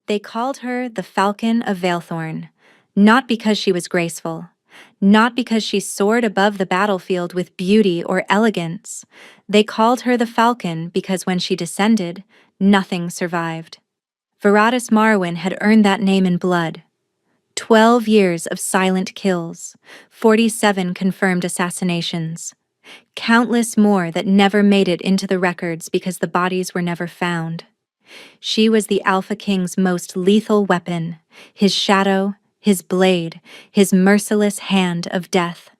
They called her the Falcon of Valethorn, not because she was graceful, not because she soared above the battlefield with beauty or elegance. They called her the Falcon because when she descended, nothing survived. Veratus Marwyn had earned that name in blood. 12 years of silent kills, 47 confirmed assassinations, countless more that never made it into the records because the bodies were never found. She was the Alpha King's most lethal weapon, his shadow, his blade, his merciless hand of death.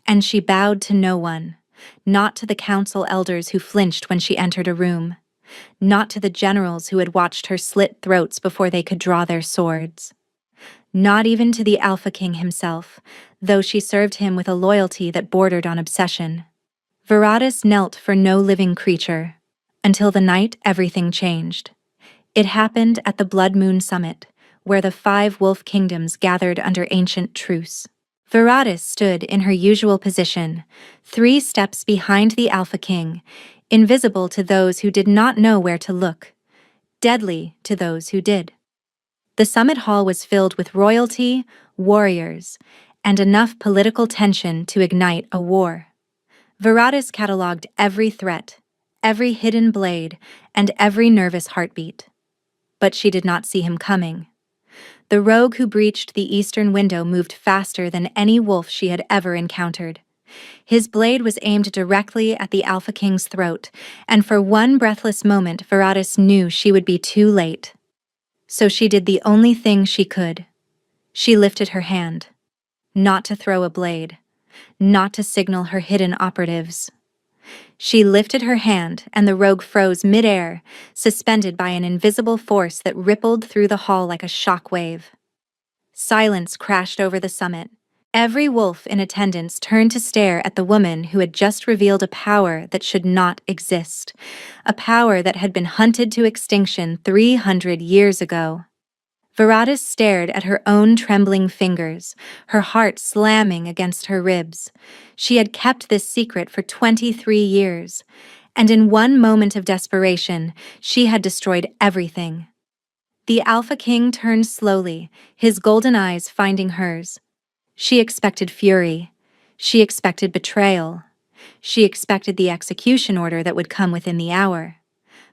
And she bowed to no one, not to the council elders who flinched when she entered a room, not to the generals who had watched her slit throats before they could draw their swords. Not even to the Alpha King himself, though she served him with a loyalty that bordered on obsession. Veratus knelt for no living creature, until the night everything changed. It happened at the Blood Moon Summit, where the 5 wolf kingdoms gathered under ancient truce. Veratus stood in her usual position, 3 steps behind the Alpha King, invisible to those who did not know where to look, deadly to those who did. The summit hall was filled with royalty, warriors, and enough political tension to ignite a war. Veratus catalogued every threat, every hidden blade, and every nervous heartbeat. But she did not see him coming. The rogue who breached the eastern window moved faster than any wolf she had ever encountered. His blade was aimed directly at the Alpha King's throat, and for one breathless moment Veratus knew she would be too late. So she did the only thing she could. She lifted her hand, not to throw a blade, not to signal her hidden operatives. She lifted her hand, and the rogue froze mid-air, suspended by an invisible force that rippled through the hall like a shock wave. Silence crashed over the summit. Every wolf in attendance turned to stare at the woman who had just revealed a power that should not exist, a power that had been hunted to extinction 300 years ago. Veratus stared at her own trembling fingers, her heart slamming against her ribs. She had kept this secret for 23 years, and in one moment of desperation, she had destroyed everything. The Alpha King turned slowly, his golden eyes finding hers. She expected fury. She expected betrayal. She expected the execution order that would come within the hour.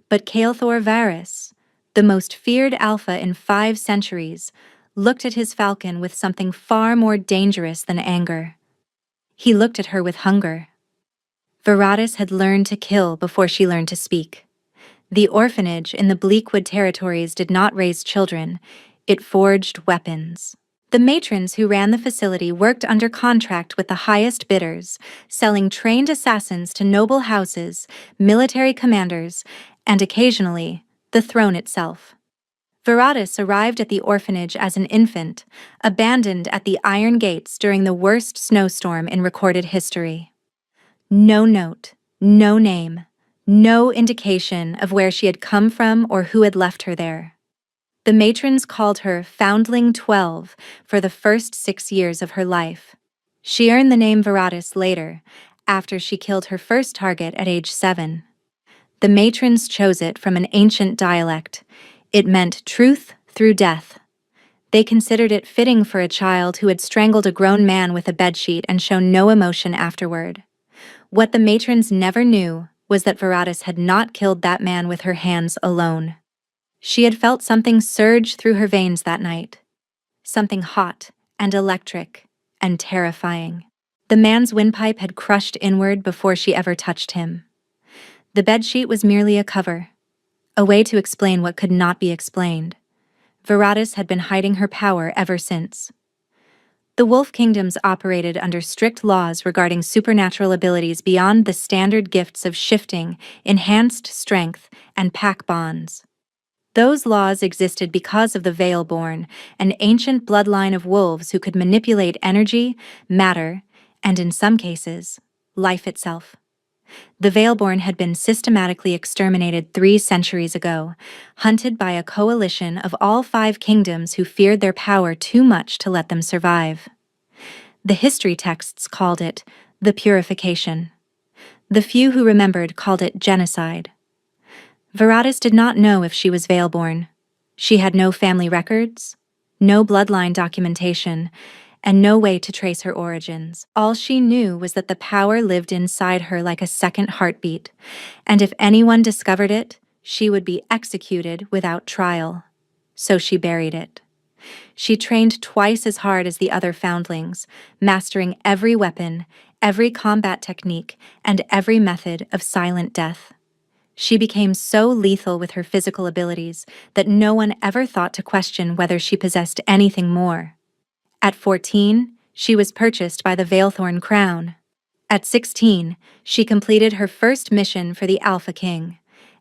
But Caelthor Varys, the most feared Alpha in 5 centuries, looked at his falcon with something far more dangerous than anger. He looked at her with hunger. Veratus had learned to kill before she learned to speak. The orphanage in the Bleakwood territories did not raise children, it forged weapons. The matrons who ran the facility worked under contract with the highest bidders, selling trained assassins to noble houses, military commanders, and occasionally, the throne itself. Veratus arrived at the orphanage as an infant, abandoned at the iron gates during the worst snowstorm in recorded history. No note, no name, no indication of where she had come from or who had left her there. The matrons called her Foundling 12 for the first 6 years of her life. She earned the name Veratus later, after she killed her first target at age 7. The matrons chose it from an ancient dialect. It meant truth through death. They considered it fitting for a child who had strangled a grown man with a bedsheet and shown no emotion afterward. What the matrons never knew was that Veratus had not killed that man with her hands alone. She had felt something surge through her veins that night. Something hot and electric and terrifying. The man's windpipe had crushed inward before she ever touched him. The bedsheet was merely a cover, a way to explain what could not be explained. Veratus had been hiding her power ever since. The Wolf Kingdoms operated under strict laws regarding supernatural abilities beyond the standard gifts of shifting, enhanced strength, and pack bonds. Those laws existed because of the Veilborn, an ancient bloodline of wolves who could manipulate energy, matter, and in some cases, life itself. The Veilborn had been systematically exterminated 3 centuries ago, hunted by a coalition of all 5 kingdoms who feared their power too much to let them survive. The history texts called it the Purification. The few who remembered called it genocide. Veratus did not know if she was Veilborn. She had no family records, no bloodline documentation, and no way to trace her origins. All she knew was that the power lived inside her like a second heartbeat, and if anyone discovered it, she would be executed without trial. So she buried it. She trained twice as hard as the other foundlings, mastering every weapon, every combat technique, and every method of silent death. She became so lethal with her physical abilities that no one ever thought to question whether she possessed anything more. At 14, she was purchased by the Veilthorn crown. At 16, she completed her first mission for the Alpha King.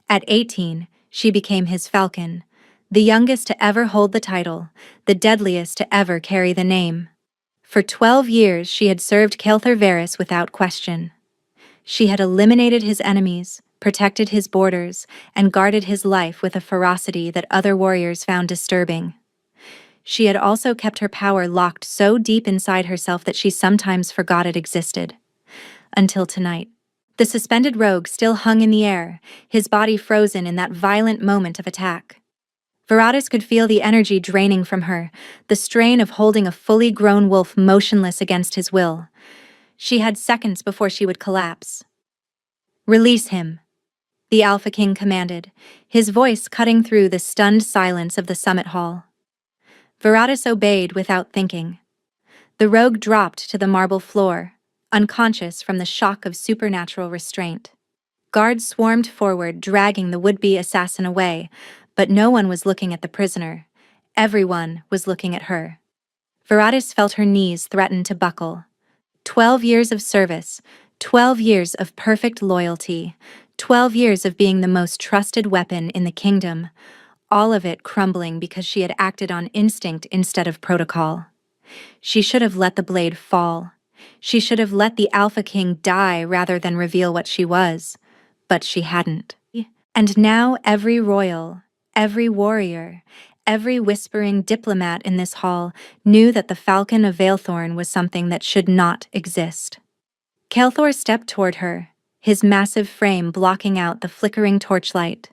At 18, she became his Falcon, the youngest to ever hold the title, the deadliest to ever carry the name. For 12 years she had served Kelthor Varys without question. She had eliminated his enemies, protected his borders, and guarded his life with a ferocity that other warriors found disturbing. She had also kept her power locked so deep inside herself that she sometimes forgot it existed. Until tonight. The suspended rogue still hung in the air, his body frozen in that violent moment of attack. Veratus could feel the energy draining from her, the strain of holding a fully grown wolf motionless against his will. She had seconds before she would collapse. "Release him," the Alpha King commanded, his voice cutting through the stunned silence of the summit hall. Veratus obeyed without thinking. The rogue dropped to the marble floor, unconscious from the shock of supernatural restraint. Guards swarmed forward, dragging the would-be assassin away, but no one was looking at the prisoner. Everyone was looking at her. Veratus felt her knees threaten to buckle. 12 years of service, 12 years of perfect loyalty, 12 years of being the most trusted weapon in the kingdom, all of it crumbling because she had acted on instinct instead of protocol. She should have let the blade fall. She should have let the Alpha King die rather than reveal what she was. But she hadn't. And now every royal, every warrior, every whispering diplomat in this hall knew that the Falcon of Veilthorn was something that should not exist. Kelthor stepped toward her, his massive frame blocking out the flickering torchlight.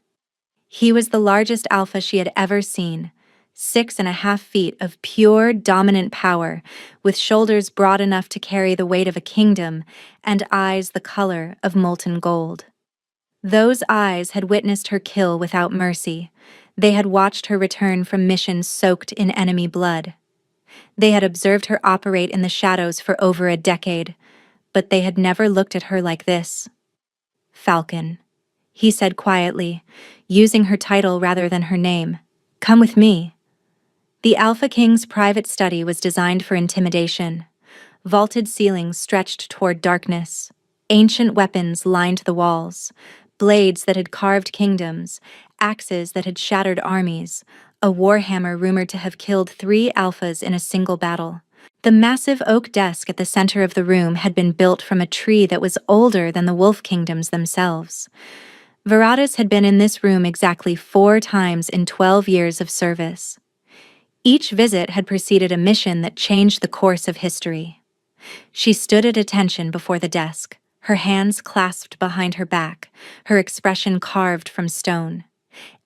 He was the largest alpha she had ever seen, 6.5 feet of pure, dominant power, with shoulders broad enough to carry the weight of a kingdom and eyes the color of molten gold. Those eyes had witnessed her kill without mercy. They had watched her return from missions soaked in enemy blood. They had observed her operate in the shadows for over a decade, but they had never looked at her like this. "Falcon," he said quietly, using her title rather than her name. "Come with me." The Alpha King's private study was designed for intimidation. Vaulted ceilings stretched toward darkness. Ancient weapons lined the walls. Blades that had carved kingdoms, axes that had shattered armies, a warhammer rumored to have killed 3 alphas in a single battle. The massive oak desk at the center of the room had been built from a tree that was older than the wolf kingdoms themselves. Veratus had been in this room exactly 4 times in 12 years of service. Each visit had preceded a mission that changed the course of history. She stood at attention before the desk, her hands clasped behind her back, her expression carved from stone.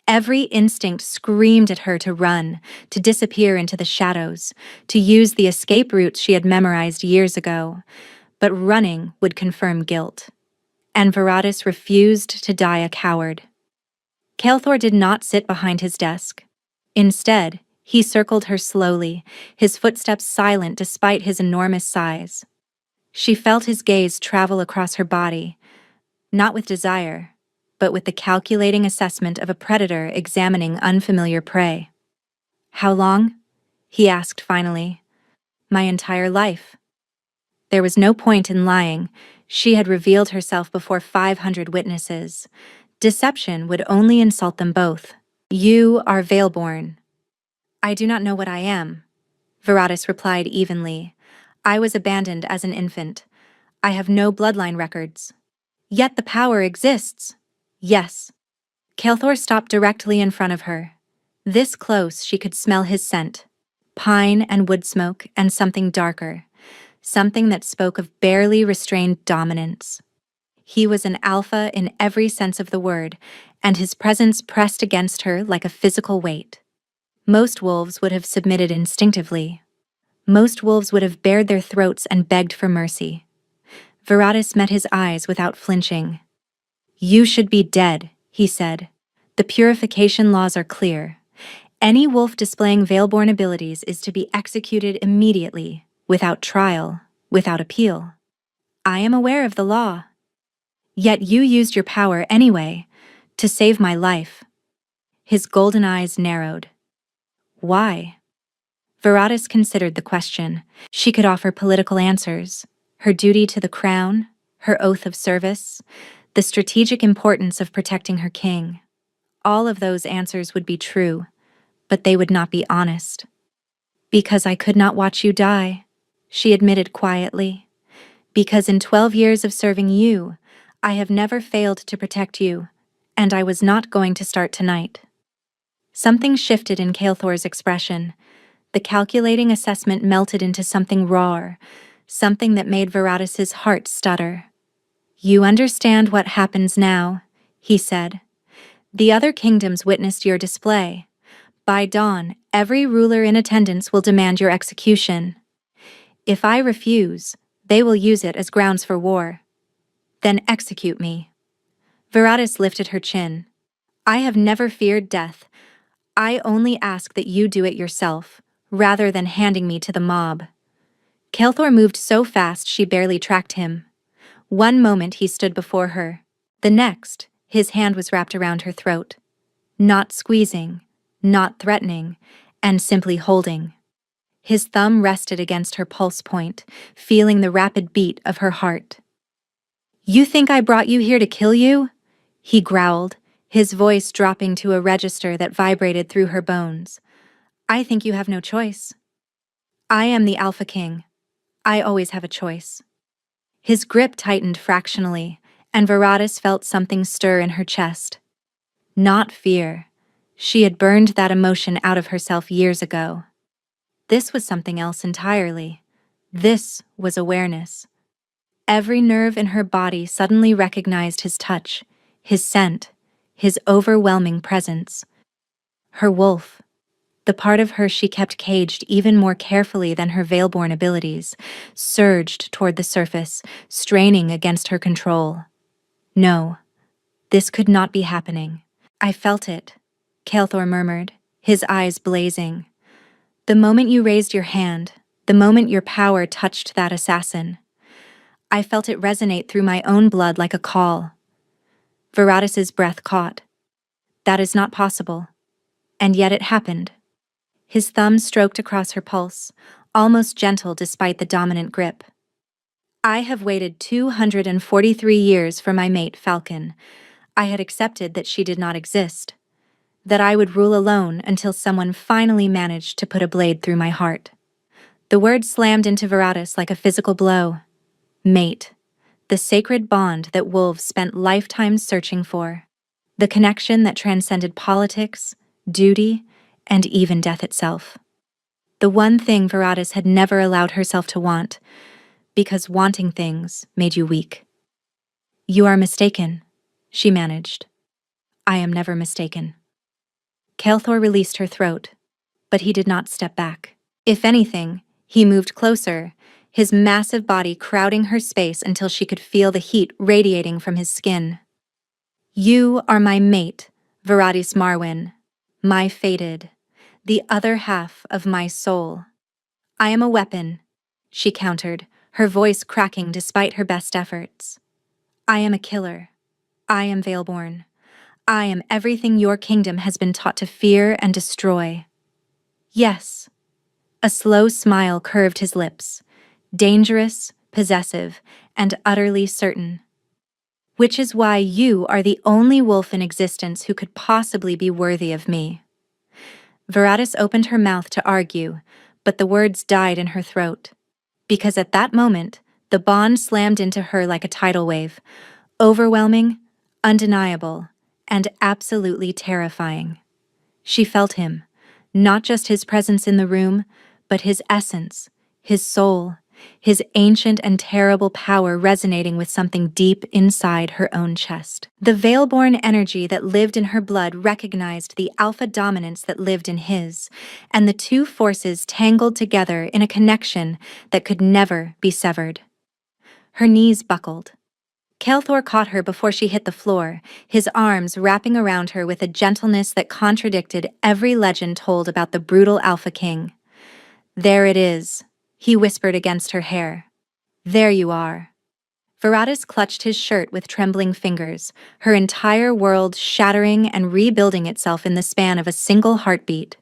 Every instinct screamed at her to run, to disappear into the shadows, to use the escape routes she had memorized years ago. But running would confirm guilt. And Veratus refused to die a coward. Kelthor did not sit behind his desk. Instead, he circled her slowly, his footsteps silent despite his enormous size. She felt his gaze travel across her body, not with desire, but with the calculating assessment of a predator examining unfamiliar prey. "How long?" he asked finally. "My entire life." There was no point in lying. She had revealed herself before 500 witnesses. Deception would only insult them both. "You are Veilborn." "I do not know what I am," Veratus replied evenly. "I was abandoned as an infant. I have no bloodline records." "Yet the power exists." "Yes." Kelthor stopped directly in front of her. This close, she could smell his scent. Pine and wood smoke and something darker. Something that spoke of barely restrained dominance. He was an alpha in every sense of the word, and his presence pressed against her like a physical weight. Most wolves would have submitted instinctively. Most wolves would have bared their throats and begged for mercy. Viratus met his eyes without flinching. "You should be dead," he said. "The purification laws are clear. Any wolf displaying Veilborn abilities is to be executed immediately, without trial, without appeal. I am aware of the law. Yet you used your power anyway, to save my life." His golden eyes narrowed. Why? Viratus considered the question. She could offer political answers: her duty to the crown, her oath of service, the strategic importance of protecting her king. All of those answers would be true, but they would not be honest. "Because I could not watch you die," she admitted quietly. "Because in 12 years of serving you, I have never failed to protect you, and I was not going to start tonight." Something shifted in Kael'thor's expression. The calculating assessment melted into something raw, something that made Viratus's heart stutter. "You understand what happens now," he said. "The other kingdoms witnessed your display. By dawn, every ruler in attendance will demand your execution. If I refuse, they will use it as grounds for war. Then execute me." Viratus lifted her chin. "I have never feared death. I only ask that you do it yourself, rather than handing me to the mob." Kael'thor moved so fast she barely tracked him. One moment he stood before her. The next, his hand was wrapped around her throat. Not squeezing, not threatening, and simply holding. His thumb rested against her pulse point, feeling the rapid beat of her heart. "You think I brought you here to kill you?" he growled, his voice dropping to a register that vibrated through her bones. "I think you have no choice. I am the Alpha King. I always have a choice." His grip tightened fractionally, and Viratus felt something stir in her chest. Not fear. She had burned that emotion out of herself years ago. This was something else entirely. This was awareness. Every nerve in her body suddenly recognized his touch, his scent, his overwhelming presence. Her wolf. The part of her she kept caged even more carefully than her Veilborn abilities, surged toward the surface, straining against her control. No, this could not be happening. "I felt it," Kael'thor murmured, his eyes blazing. "The moment you raised your hand, the moment your power touched that assassin. I felt it resonate through my own blood like a call." Viratus's breath caught. "That is not possible." And yet it happened. His thumb stroked across her pulse, almost gentle despite the dominant grip. "I have waited 243 years for my mate, Falcon. I had accepted that she did not exist, that I would rule alone until someone finally managed to put a blade through my heart." The word slammed into Viratus like a physical blow. Mate. The sacred bond that wolves spent lifetimes searching for. The connection that transcended politics, duty, and even death itself. The one thing Viratus had never allowed herself to want, because wanting things made you weak. "You are mistaken," she managed. "I am never mistaken." Kael'thor released her throat, but he did not step back. If anything, he moved closer, his massive body crowding her space until she could feel the heat radiating from his skin. "You are my mate, Viratus Marwyn, my fated, the other half of my soul." "I am a weapon," she countered, her voice cracking despite her best efforts. "I am a killer. I am Veilborn. I am everything your kingdom has been taught to fear and destroy." "Yes." A slow smile curved his lips, dangerous, possessive, and utterly certain. "Which is why you are the only wolf in existence who could possibly be worthy of me." Viratus opened her mouth to argue, but the words died in her throat. Because at that moment, the bond slammed into her like a tidal wave, overwhelming, undeniable, and absolutely terrifying. She felt him, not just his presence in the room, but his essence, his soul, his ancient and terrible power resonating with something deep inside her own chest. The Veilborn energy that lived in her blood recognized the alpha dominance that lived in his, and the two forces tangled together in a connection that could never be severed. Her knees buckled. Kael'thor caught her before she hit the floor, his arms wrapping around her with a gentleness that contradicted every legend told about the brutal Alpha King. "There it is," he whispered against her hair. "There you are." Veratus clutched his shirt with trembling fingers, her entire world shattering and rebuilding itself in the span of a single heartbeat.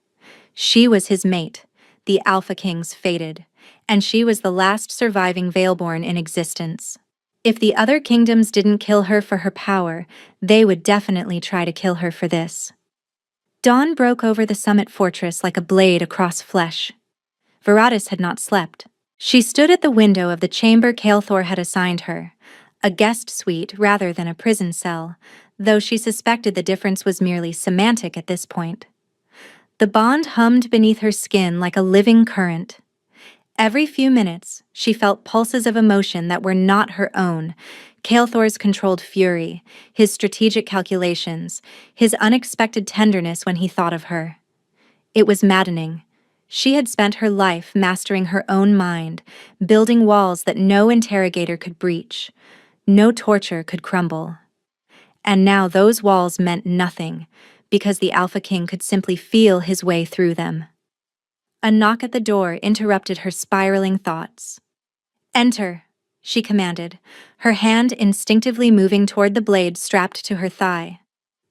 She was his mate, the Alpha King's fated, and she was the last surviving Veilborn in existence. If the other kingdoms didn't kill her for her power, they would definitely try to kill her for this. Dawn broke over the summit fortress like a blade across flesh. Veratus had not slept. She stood at the window of the chamber Kael'thor had assigned her, a guest suite rather than a prison cell, though she suspected the difference was merely semantic at this point. The bond hummed beneath her skin like a living current. Every few minutes, she felt pulses of emotion that were not her own: Kael'thor's controlled fury, his strategic calculations, his unexpected tenderness when he thought of her. It was maddening. She had spent her life mastering her own mind, building walls that no interrogator could breach, no torture could crumble. And now those walls meant nothing, because the Alpha King could simply feel his way through them. A knock at the door interrupted her spiraling thoughts. "Enter," she commanded, her hand instinctively moving toward the blade strapped to her thigh.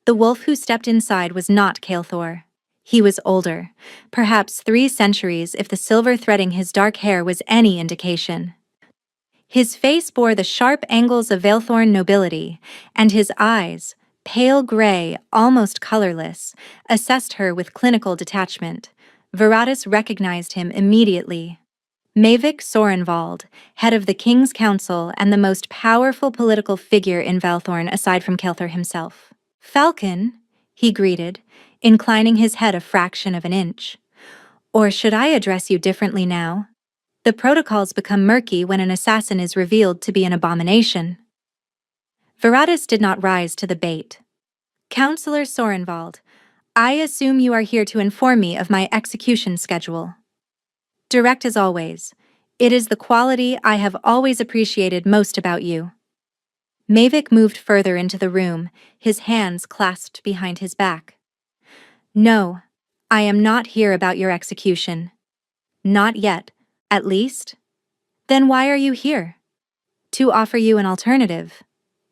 The wolf who stepped inside was not Kael'thor. He was older, perhaps 3 centuries if the silver threading his dark hair was any indication. His face bore the sharp angles of Veilthorn nobility, and his eyes, pale gray, almost colorless, assessed her with clinical detachment. Veratus recognized him immediately. Mavic Sorenvald, head of the King's Council and the most powerful political figure in Veilthorn aside from Kael'thor himself. "Falcon," he greeted, inclining his head a fraction of an inch. "Or should I address you differently now? The protocols become murky when an assassin is revealed to be an abomination." Veratus did not rise to the bait. "Counselor Sorenvald, I assume you are here to inform me of my execution schedule." Direct as always, it is the quality I have always appreciated most about you. Mavic moved further into the room, his hands clasped behind his back. "No, I am not here about your execution. Not yet, at least. Then why are you here?" "To offer you an alternative."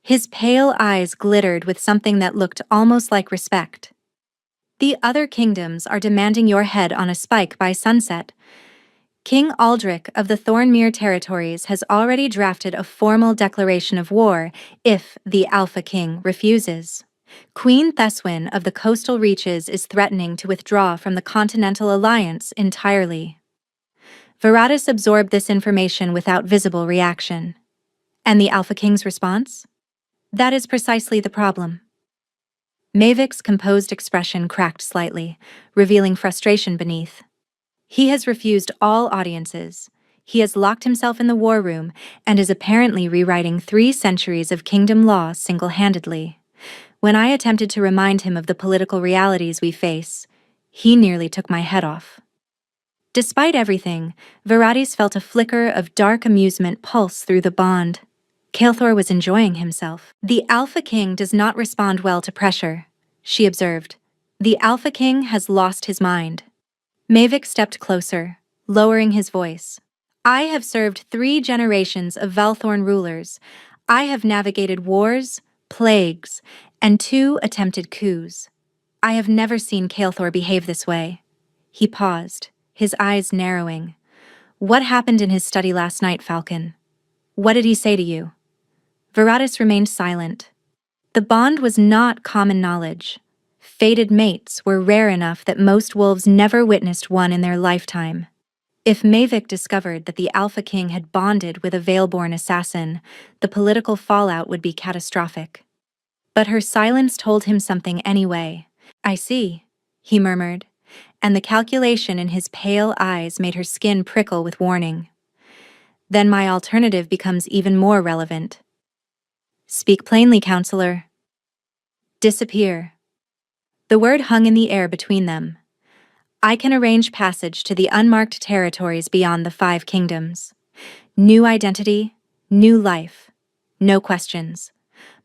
His pale eyes glittered with something that looked almost like respect. "The other kingdoms are demanding your head on a spike by sunset. King Aldrich of the Thornmere territories has already drafted a formal declaration of war if the Alpha King refuses. Queen Theswin of the coastal reaches is threatening to withdraw from the Continental Alliance entirely." Veratus absorbed this information without visible reaction. And the Alpha King's response? "That is precisely the problem." Mavic's composed expression cracked slightly, revealing frustration beneath. "He has refused all audiences. He has locked himself in the war room and is apparently rewriting 3 centuries of kingdom law single-handedly. When I attempted to remind him of the political realities we face, he nearly took my head off." Despite everything, Veratis felt a flicker of dark amusement pulse through the bond. Kael'thor was enjoying himself. "The Alpha King does not respond well to pressure," she observed. "The Alpha King has lost his mind." Mavic stepped closer, lowering his voice. "I have served 3 generations of Valthorn rulers. I have navigated wars, plagues, and 2 attempted coups. I have never seen Kael'thor behave this way." He paused, his eyes narrowing. "What happened in his study last night, Falcon? What did he say to you?" Veratus remained silent. The bond was not common knowledge. Fated mates were rare enough that most wolves never witnessed one in their lifetime. If Mavic discovered that the Alpha King had bonded with a Veilborn assassin, the political fallout would be catastrophic. But her silence told him something anyway. "I see," he murmured, and the calculation in his pale eyes made her skin prickle with warning. then my alternative becomes even more relevant. Speak plainly, counselor. Disappear. The word hung in the air between them. I can arrange passage to the unmarked territories beyond the 5 kingdoms. New identity, new life. No questions.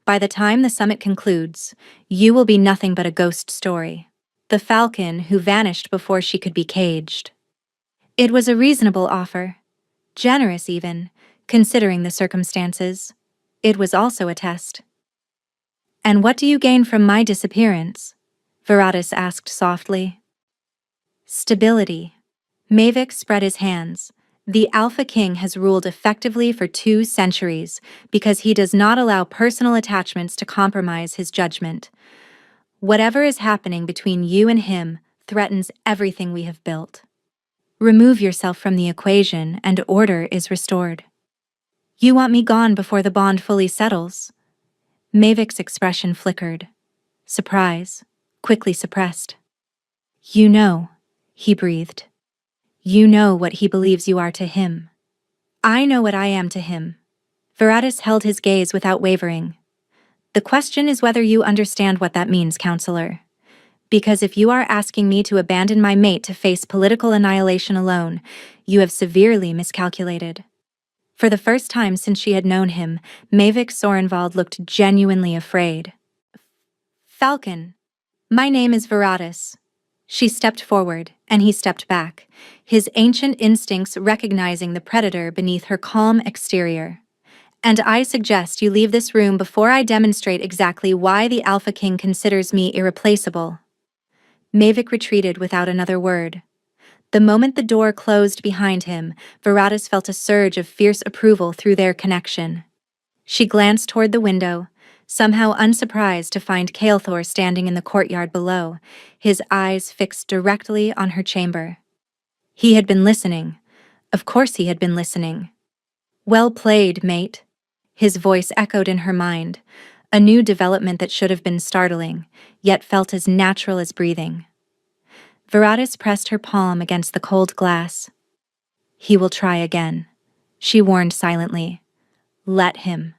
By the time the summit concludes, you will be nothing but a ghost story. The falcon who vanished before she could be caged. It was a reasonable offer. Generous even, considering the circumstances. It was also a test. And what do you gain from my disappearance? Viratus asked softly. Stability. Mavic spread his hands. The Alpha King has ruled effectively for 2 centuries because he does not allow personal attachments to compromise his judgment. Whatever is happening between you and him threatens everything we have built. Remove yourself from the equation and order is restored. You want me gone before the bond fully settles? Mavic's expression flickered. Surprise, quickly suppressed. You know, he breathed. You know what he believes you are to him. I know what I am to him. Viratus held his gaze without wavering. The question is whether you understand what that means, counselor. Because if you are asking me to abandon my mate to face political annihilation alone, you have severely miscalculated. For the first time since she had known him, Mavic Sorenvald looked genuinely afraid. Falcon, my name is Viratus. She stepped forward, and he stepped back, his ancient instincts recognizing the predator beneath her calm exterior. And I suggest you leave this room before I demonstrate exactly why the Alpha King considers me irreplaceable. Mavic retreated without another word. The moment the door closed behind him, Viratus felt a surge of fierce approval through their connection. She glanced toward the window, somehow unsurprised to find Kael'thor standing in the courtyard below, his eyes fixed directly on her chamber. He had been listening. Of course he had been listening. Well played, mate. His voice echoed in her mind, a new development that should have been startling, yet felt as natural as breathing. Viratus pressed her palm against the cold glass. He will try again, she warned silently. Let him.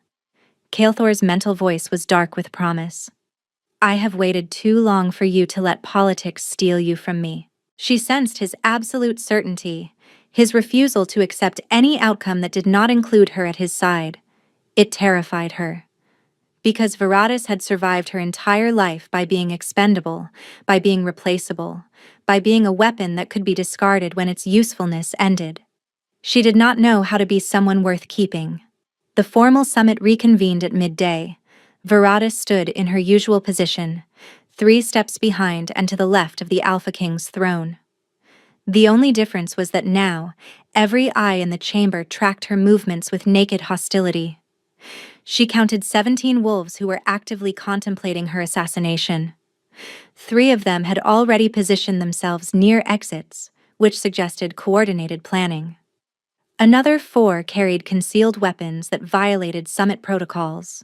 Kael'thor's mental voice was dark with promise. I have waited too long for you to let politics steal you from me. She sensed his absolute certainty, his refusal to accept any outcome that did not include her at his side. It terrified her. Because Viratus had survived her entire life by being expendable, by being replaceable, by being a weapon that could be discarded when its usefulness ended. She did not know how to be someone worth keeping. The formal summit reconvened at midday. Viratus stood in her usual position, 3 steps behind and to the left of the Alpha King's throne. The only difference was that now, every eye in the chamber tracked her movements with naked hostility. She counted 17 wolves who were actively contemplating her assassination. 3 of them had already positioned themselves near exits, which suggested coordinated planning. Another 4 carried concealed weapons that violated summit protocols.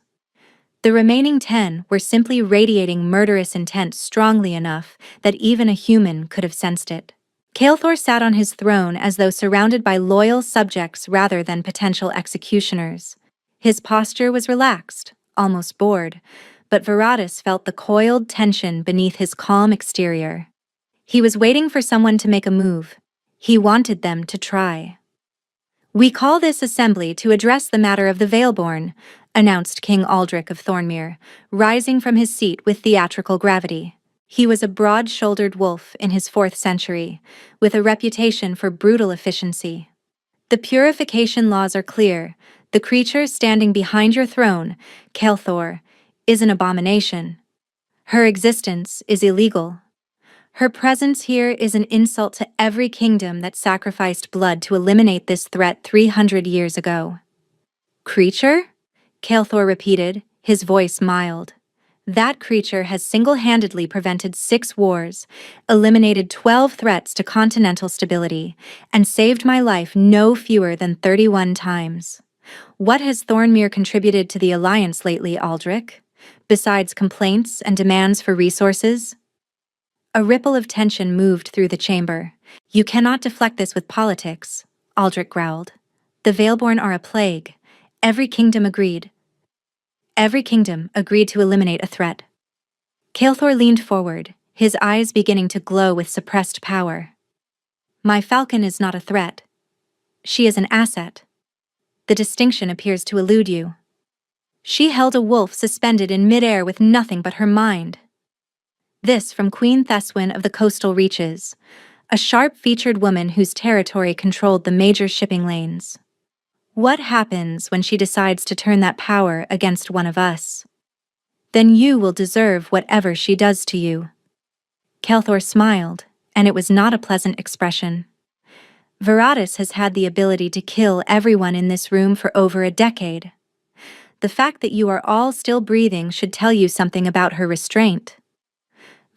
The remaining 10 were simply radiating murderous intent strongly enough that even a human could have sensed it. Kael'thor sat on his throne as though surrounded by loyal subjects rather than potential executioners. His posture was relaxed, almost bored, but Viratus felt the coiled tension beneath his calm exterior. He was waiting for someone to make a move. He wanted them to try. We call this assembly to address the matter of the Veilborn, announced King Aldrich of Thornmere, rising from his seat with theatrical gravity. He was a broad-shouldered wolf in his 4th century, with a reputation for brutal efficiency. The purification laws are clear. The creature standing behind your throne, Kael'thor, is an abomination. Her existence is illegal. Her presence here is an insult to every kingdom that sacrificed blood to eliminate this threat 300 years ago. Creature? Kael'thor repeated, his voice mild. That creature has single-handedly prevented 6 wars, eliminated 12 threats to continental stability, and saved my life no fewer than 31 times. What has Thornmere contributed to the Alliance lately, Aldrich? Besides complaints and demands for resources? A ripple of tension moved through the chamber. You cannot deflect this with politics, Aldrich growled. The Veilborn are a plague. Every kingdom agreed. Every kingdom agreed to eliminate a threat. Kael'thor leaned forward, his eyes beginning to glow with suppressed power. My falcon is not a threat. She is an asset. The distinction appears to elude you. She held a wolf suspended in midair with nothing but her mind. This from Queen Theswin of the coastal reaches, a sharp-featured woman whose territory controlled the major shipping lanes. What happens when she decides to turn that power against one of us? Then you will deserve whatever she does to you. Kael'thor smiled, and it was not a pleasant expression. Veratis has had the ability to kill everyone in this room for over a decade. The fact that you are all still breathing should tell you something about her restraint.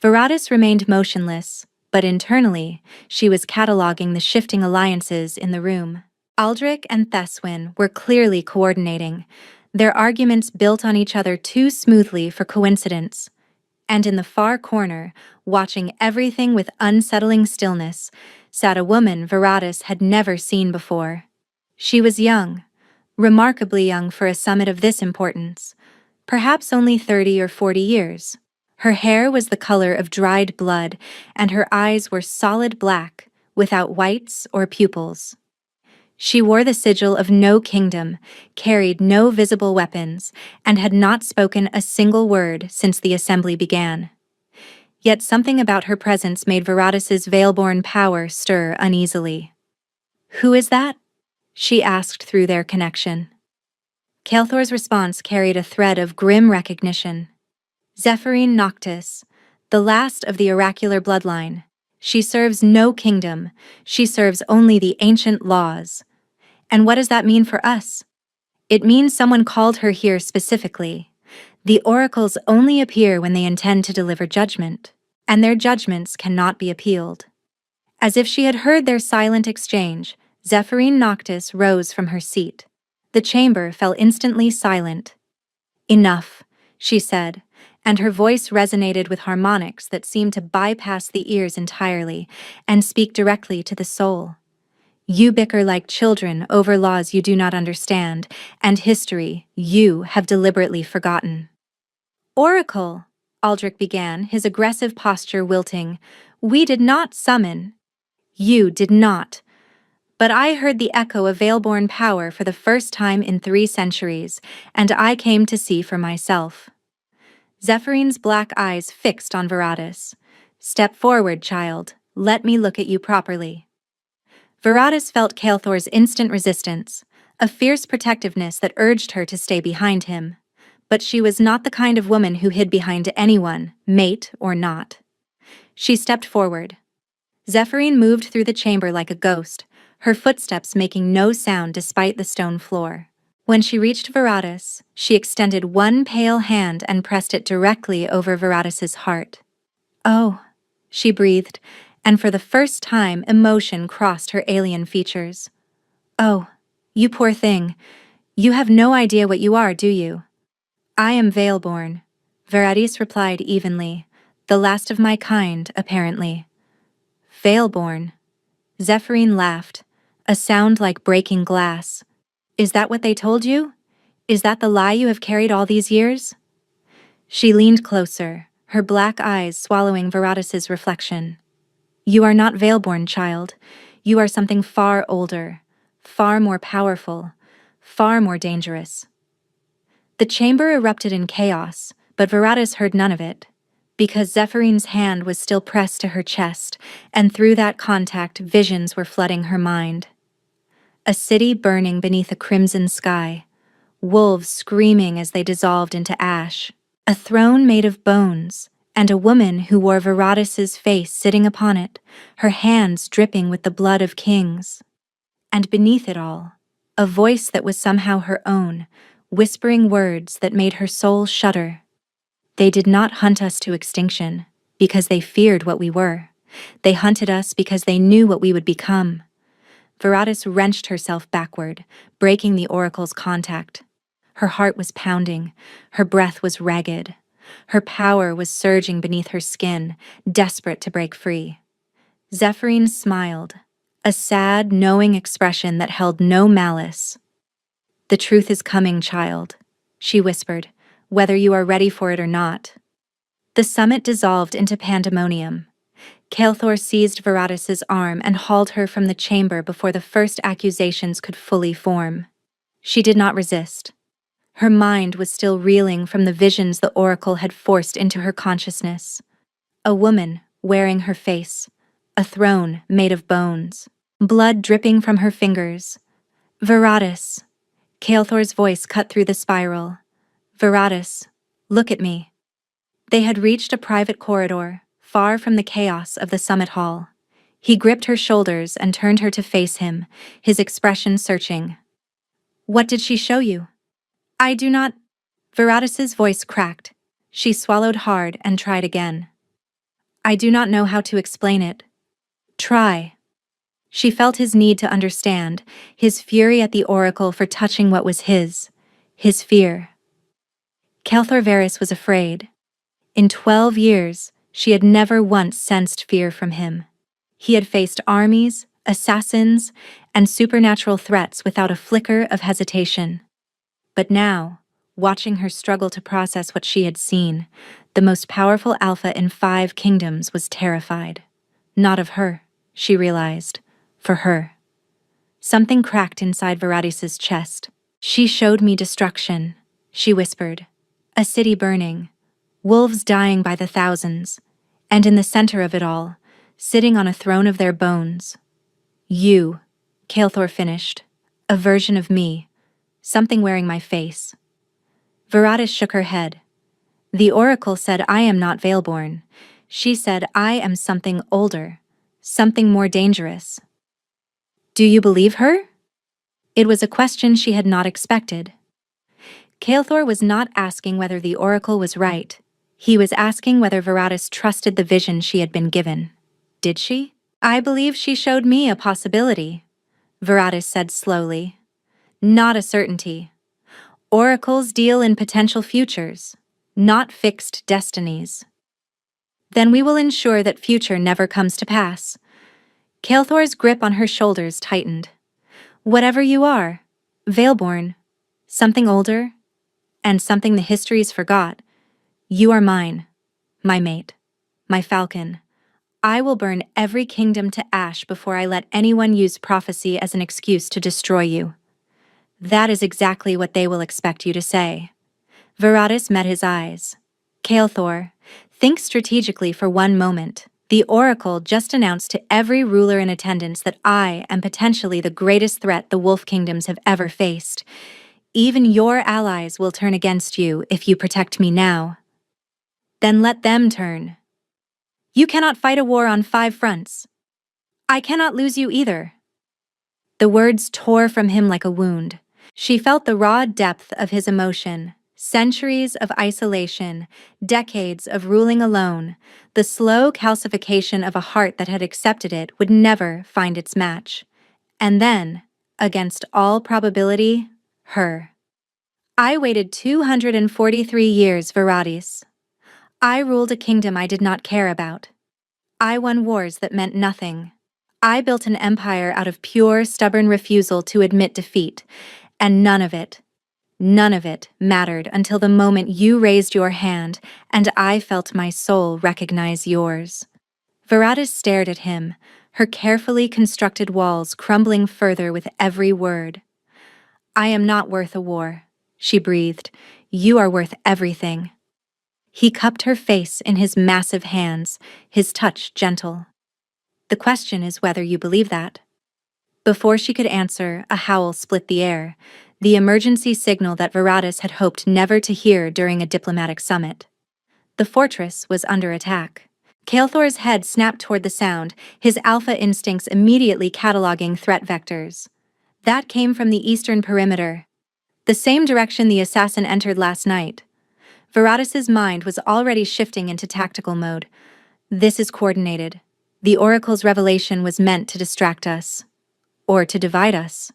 Veratis remained motionless, but internally, she was cataloging the shifting alliances in the room. Aldrich and Theswin were clearly coordinating, their arguments built on each other too smoothly for coincidence. And in the far corner, watching everything with unsettling stillness, sat a woman Veratis had never seen before. She was young, remarkably young for a summit of this importance, perhaps only 30 or 40 years. Her hair was the color of dried blood, and her eyes were solid black, without whites or pupils. She wore the sigil of no kingdom, carried no visible weapons, and had not spoken a single word since the assembly began. Yet something about her presence made Veratis's Veilborn power stir uneasily. "Who is that?" she asked through their connection. Kael'thor's response carried a thread of grim recognition. Zephyrin Noctis, the last of the oracular bloodline. She serves no kingdom, she serves only the ancient laws. And what does that mean for us? It means someone called her here specifically. The oracles only appear when they intend to deliver judgment, and their judgments cannot be appealed. As if she had heard their silent exchange, Zephyrin Noctis rose from her seat. The chamber fell instantly silent. "Enough," she said, and her voice resonated with harmonics that seemed to bypass the ears entirely and speak directly to the soul. "You bicker like children over laws you do not understand, and history you have deliberately forgotten." "Oracle," Aldrich began, his aggressive posture wilting, "we did not summon." "You did not. But I heard the echo of Veilborn power for the first time in 3 centuries, and I came to see for myself." Zephyrin's black eyes fixed on Veratis. "Step forward, child. Let me look at you properly." Veratis felt Kael'thor's instant resistance, a fierce protectiveness that urged her to stay behind him. But she was not the kind of woman who hid behind anyone, mate or not. She stepped forward. Zephyrin moved through the chamber like a ghost, her footsteps making no sound despite the stone floor. When she reached Veratis, she extended one pale hand and pressed it directly over Veratis's heart. "Oh," she breathed, and for the first time emotion crossed her alien features. "Oh, you poor thing. You have no idea what you are, do you?" "I am Veilborn," Veratis replied evenly, "the last of my kind, apparently." "Veilborn?" Zephyrin laughed, a sound like breaking glass. "Is that what they told you? Is that the lie you have carried all these years?" She leaned closer, her black eyes swallowing Veratis's reflection. "You are not Veilborn, child. You are something far older, far more powerful, far more dangerous." The chamber erupted in chaos, but Veratis heard none of it, because Zephyrin's hand was still pressed to her chest, and through that contact visions were flooding her mind. A city burning beneath a crimson sky, wolves screaming as they dissolved into ash, a throne made of bones, and a woman who wore Veratis's face sitting upon it, her hands dripping with the blood of kings. And beneath it all, a voice that was somehow her own, whispering words that made her soul shudder. "They did not hunt us to extinction, because they feared what we were. They hunted us because they knew what we would become." Veratis wrenched herself backward, breaking the oracle's contact. Her heart was pounding, her breath was ragged. Her power was surging beneath her skin, desperate to break free. Zephyrin smiled, a sad, knowing expression that held no malice. "The truth is coming, child," she whispered, "whether you are ready for it or not." The summit dissolved into pandemonium. Kael'thor seized Veratis's arm and hauled her from the chamber before the first accusations could fully form. She did not resist. Her mind was still reeling from the visions the oracle had forced into her consciousness. A woman wearing her face, a throne made of bones, blood dripping from her fingers. "Veratis," Kael'thor's voice cut through the spiral. "Veratis, look at me." They had reached a private corridor, far from the chaos of the summit hall. He gripped her shoulders and turned her to face him, his expression searching. "What did she show you?" "I do not—" Veratis's voice cracked. She swallowed hard and tried again. "I do not know how to explain it." "Try." She felt his need to understand, his fury at the oracle for touching what was his fear. Kael'thor Varys was afraid. In 12 years, she had never once sensed fear from him. He had faced armies, assassins, and supernatural threats without a flicker of hesitation. But now, watching her struggle to process what she had seen, the most powerful alpha in 5 kingdoms was terrified. Not of her, she realized, for her. Something cracked inside Veratis's chest. "She showed me destruction," she whispered. "A city burning, wolves dying by the thousands, and in the center of it all, sitting on a throne of their bones. You," Kael'thor finished, "a version of me, something wearing my face." Veratis shook her head. "The oracle said I am not Veilborn. She said I am something older, something more dangerous." "Do you believe her?" It was a question she had not expected. Kael'thor was not asking whether the oracle was right. He was asking whether Veratis trusted the vision she had been given. Did she? "I believe she showed me a possibility," Veratis said slowly. "Not a certainty. Oracles deal in potential futures, not fixed destinies." "Then we will ensure that future never comes to pass." Kael'thor's grip on her shoulders tightened. "Whatever you are, Veilborn, something older, and something the histories forgot, you are mine, my mate, my falcon. I will burn every kingdom to ash before I let anyone use prophecy as an excuse to destroy you." "That is exactly what they will expect you to say." Veratis met his eyes. "Kael'thor, think strategically for one moment. The oracle just announced to every ruler in attendance that I am potentially the greatest threat the wolf kingdoms have ever faced. Even your allies will turn against you if you protect me now. Then let them turn. You cannot fight a war on 5 fronts. I cannot lose you either." The words tore from him like a wound. She felt the raw depth of his emotion. Centuries of isolation, decades of ruling alone, the slow calcification of a heart that had accepted it would never find its match. And then, against all probability, her. "I waited 243 years, Veratis. I ruled a kingdom I did not care about. I won wars that meant nothing. I built an empire out of pure, stubborn refusal to admit defeat, and none of it mattered until the moment you raised your hand and I felt my soul recognize yours." Veratis stared at him, her carefully constructed walls crumbling further with every word. "I am not worth a war," she breathed. "You are worth everything." He cupped her face in his massive hands, his touch gentle. "The question is whether you believe that." Before she could answer, a howl split the air, the emergency signal that Veratis had hoped never to hear during a diplomatic summit. The fortress was under attack. Kael'thor's head snapped toward the sound, his alpha instincts immediately cataloging threat vectors. That came from the eastern perimeter, the same direction the assassin entered last night. Veratis's mind was already shifting into tactical mode. This is coordinated. The oracle's revelation was meant to distract us. Or to divide us.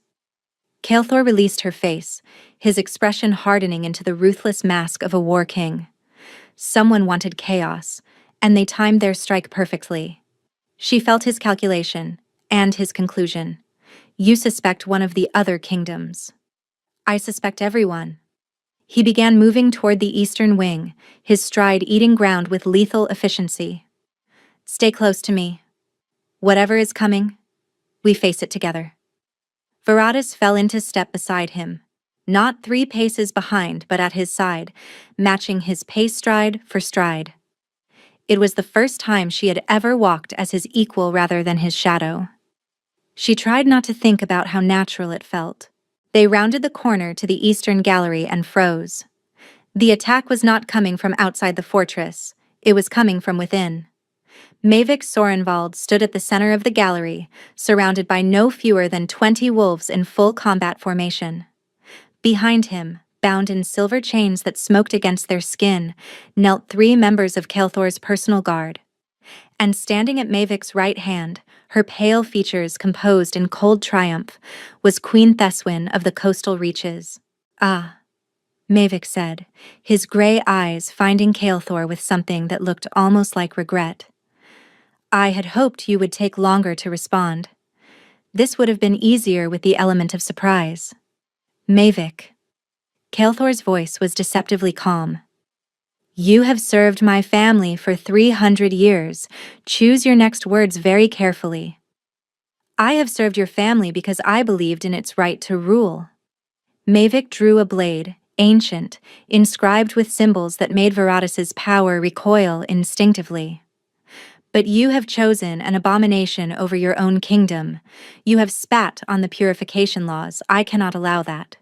Kael'thor released her face, his expression hardening into the ruthless mask of a war king. Someone wanted chaos, and they timed their strike perfectly. She felt his calculation. And his conclusion. You suspect one of the other kingdoms. I suspect everyone. He began moving toward the eastern wing, his stride eating ground with lethal efficiency. Stay close to me. Whatever is coming, we face it together. Viratus fell into step beside him, not 3 paces behind but at his side, matching his pace stride for stride. It was the first time she had ever walked as his equal rather than his shadow. She tried not to think about how natural it felt. They rounded the corner to the eastern gallery and froze. The attack was not coming from outside the fortress, it was coming from within. Mavic Sorenvald stood at the center of the gallery, surrounded by no fewer than 20 wolves in full combat formation. Behind him, bound in silver chains that smoked against their skin, knelt 3 members of Kael'thor's personal guard. And standing at Mavic's right hand, her pale features composed in cold triumph, was Queen Theswin of the coastal reaches. Ah, Mavic said, his gray eyes finding Kael'thor with something that looked almost like regret. I had hoped you would take longer to respond. This would have been easier with the element of surprise. Mavic. Kael'thor's voice was deceptively calm. You have served my family for 300 years. Choose your next words very carefully. I have served your family because I believed in its right to rule. Mavic drew a blade, ancient, inscribed with symbols that made Viratus's power recoil instinctively. But you have chosen an abomination over your own kingdom. You have spat on the purification laws. I cannot allow that.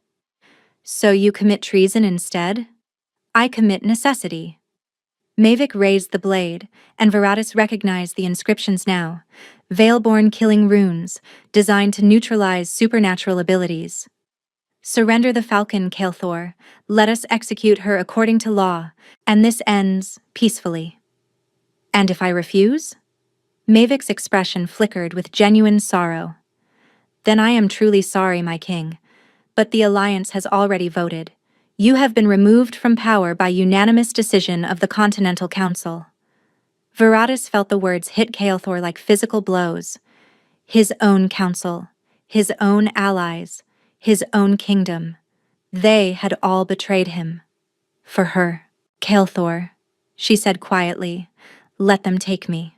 So you commit treason instead? I commit necessity. Mavic raised the blade, and Viratus recognized the inscriptions now. Veilborn killing runes, designed to neutralize supernatural abilities. Surrender the Falcon, Kael'thor. Let us execute her according to law, and this ends peacefully. And if I refuse? Mavic's expression flickered with genuine sorrow. Then I am truly sorry, my king. But the Alliance has already voted. You have been removed from power by unanimous decision of the Continental Council. Viratus felt the words hit Kael'thor like physical blows. His own council, his own allies, his own kingdom. They had all betrayed him. For her. Kael'thor, she said quietly. Let them take me.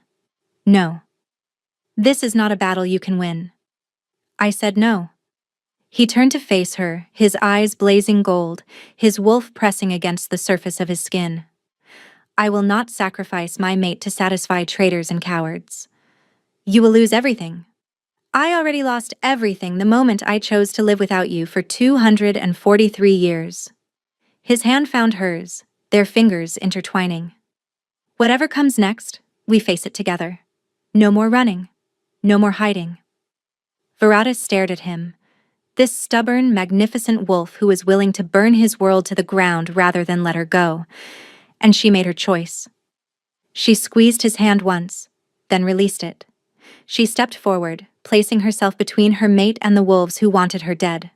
No. This is not a battle you can win. I said no. He turned to face her, his eyes blazing gold, his wolf pressing against the surface of his skin. I will not sacrifice my mate to satisfy traitors and cowards. You will lose everything. I already lost everything the moment I chose to live without you for 243 years. His hand found hers, their fingers intertwining. Whatever comes next, we face it together. No more running. No more hiding. Viratus stared at him. This stubborn, magnificent wolf who was willing to burn his world to the ground rather than let her go. And she made her choice. She squeezed his hand once, then released it. She stepped forward, placing herself between her mate and the wolves who wanted her dead.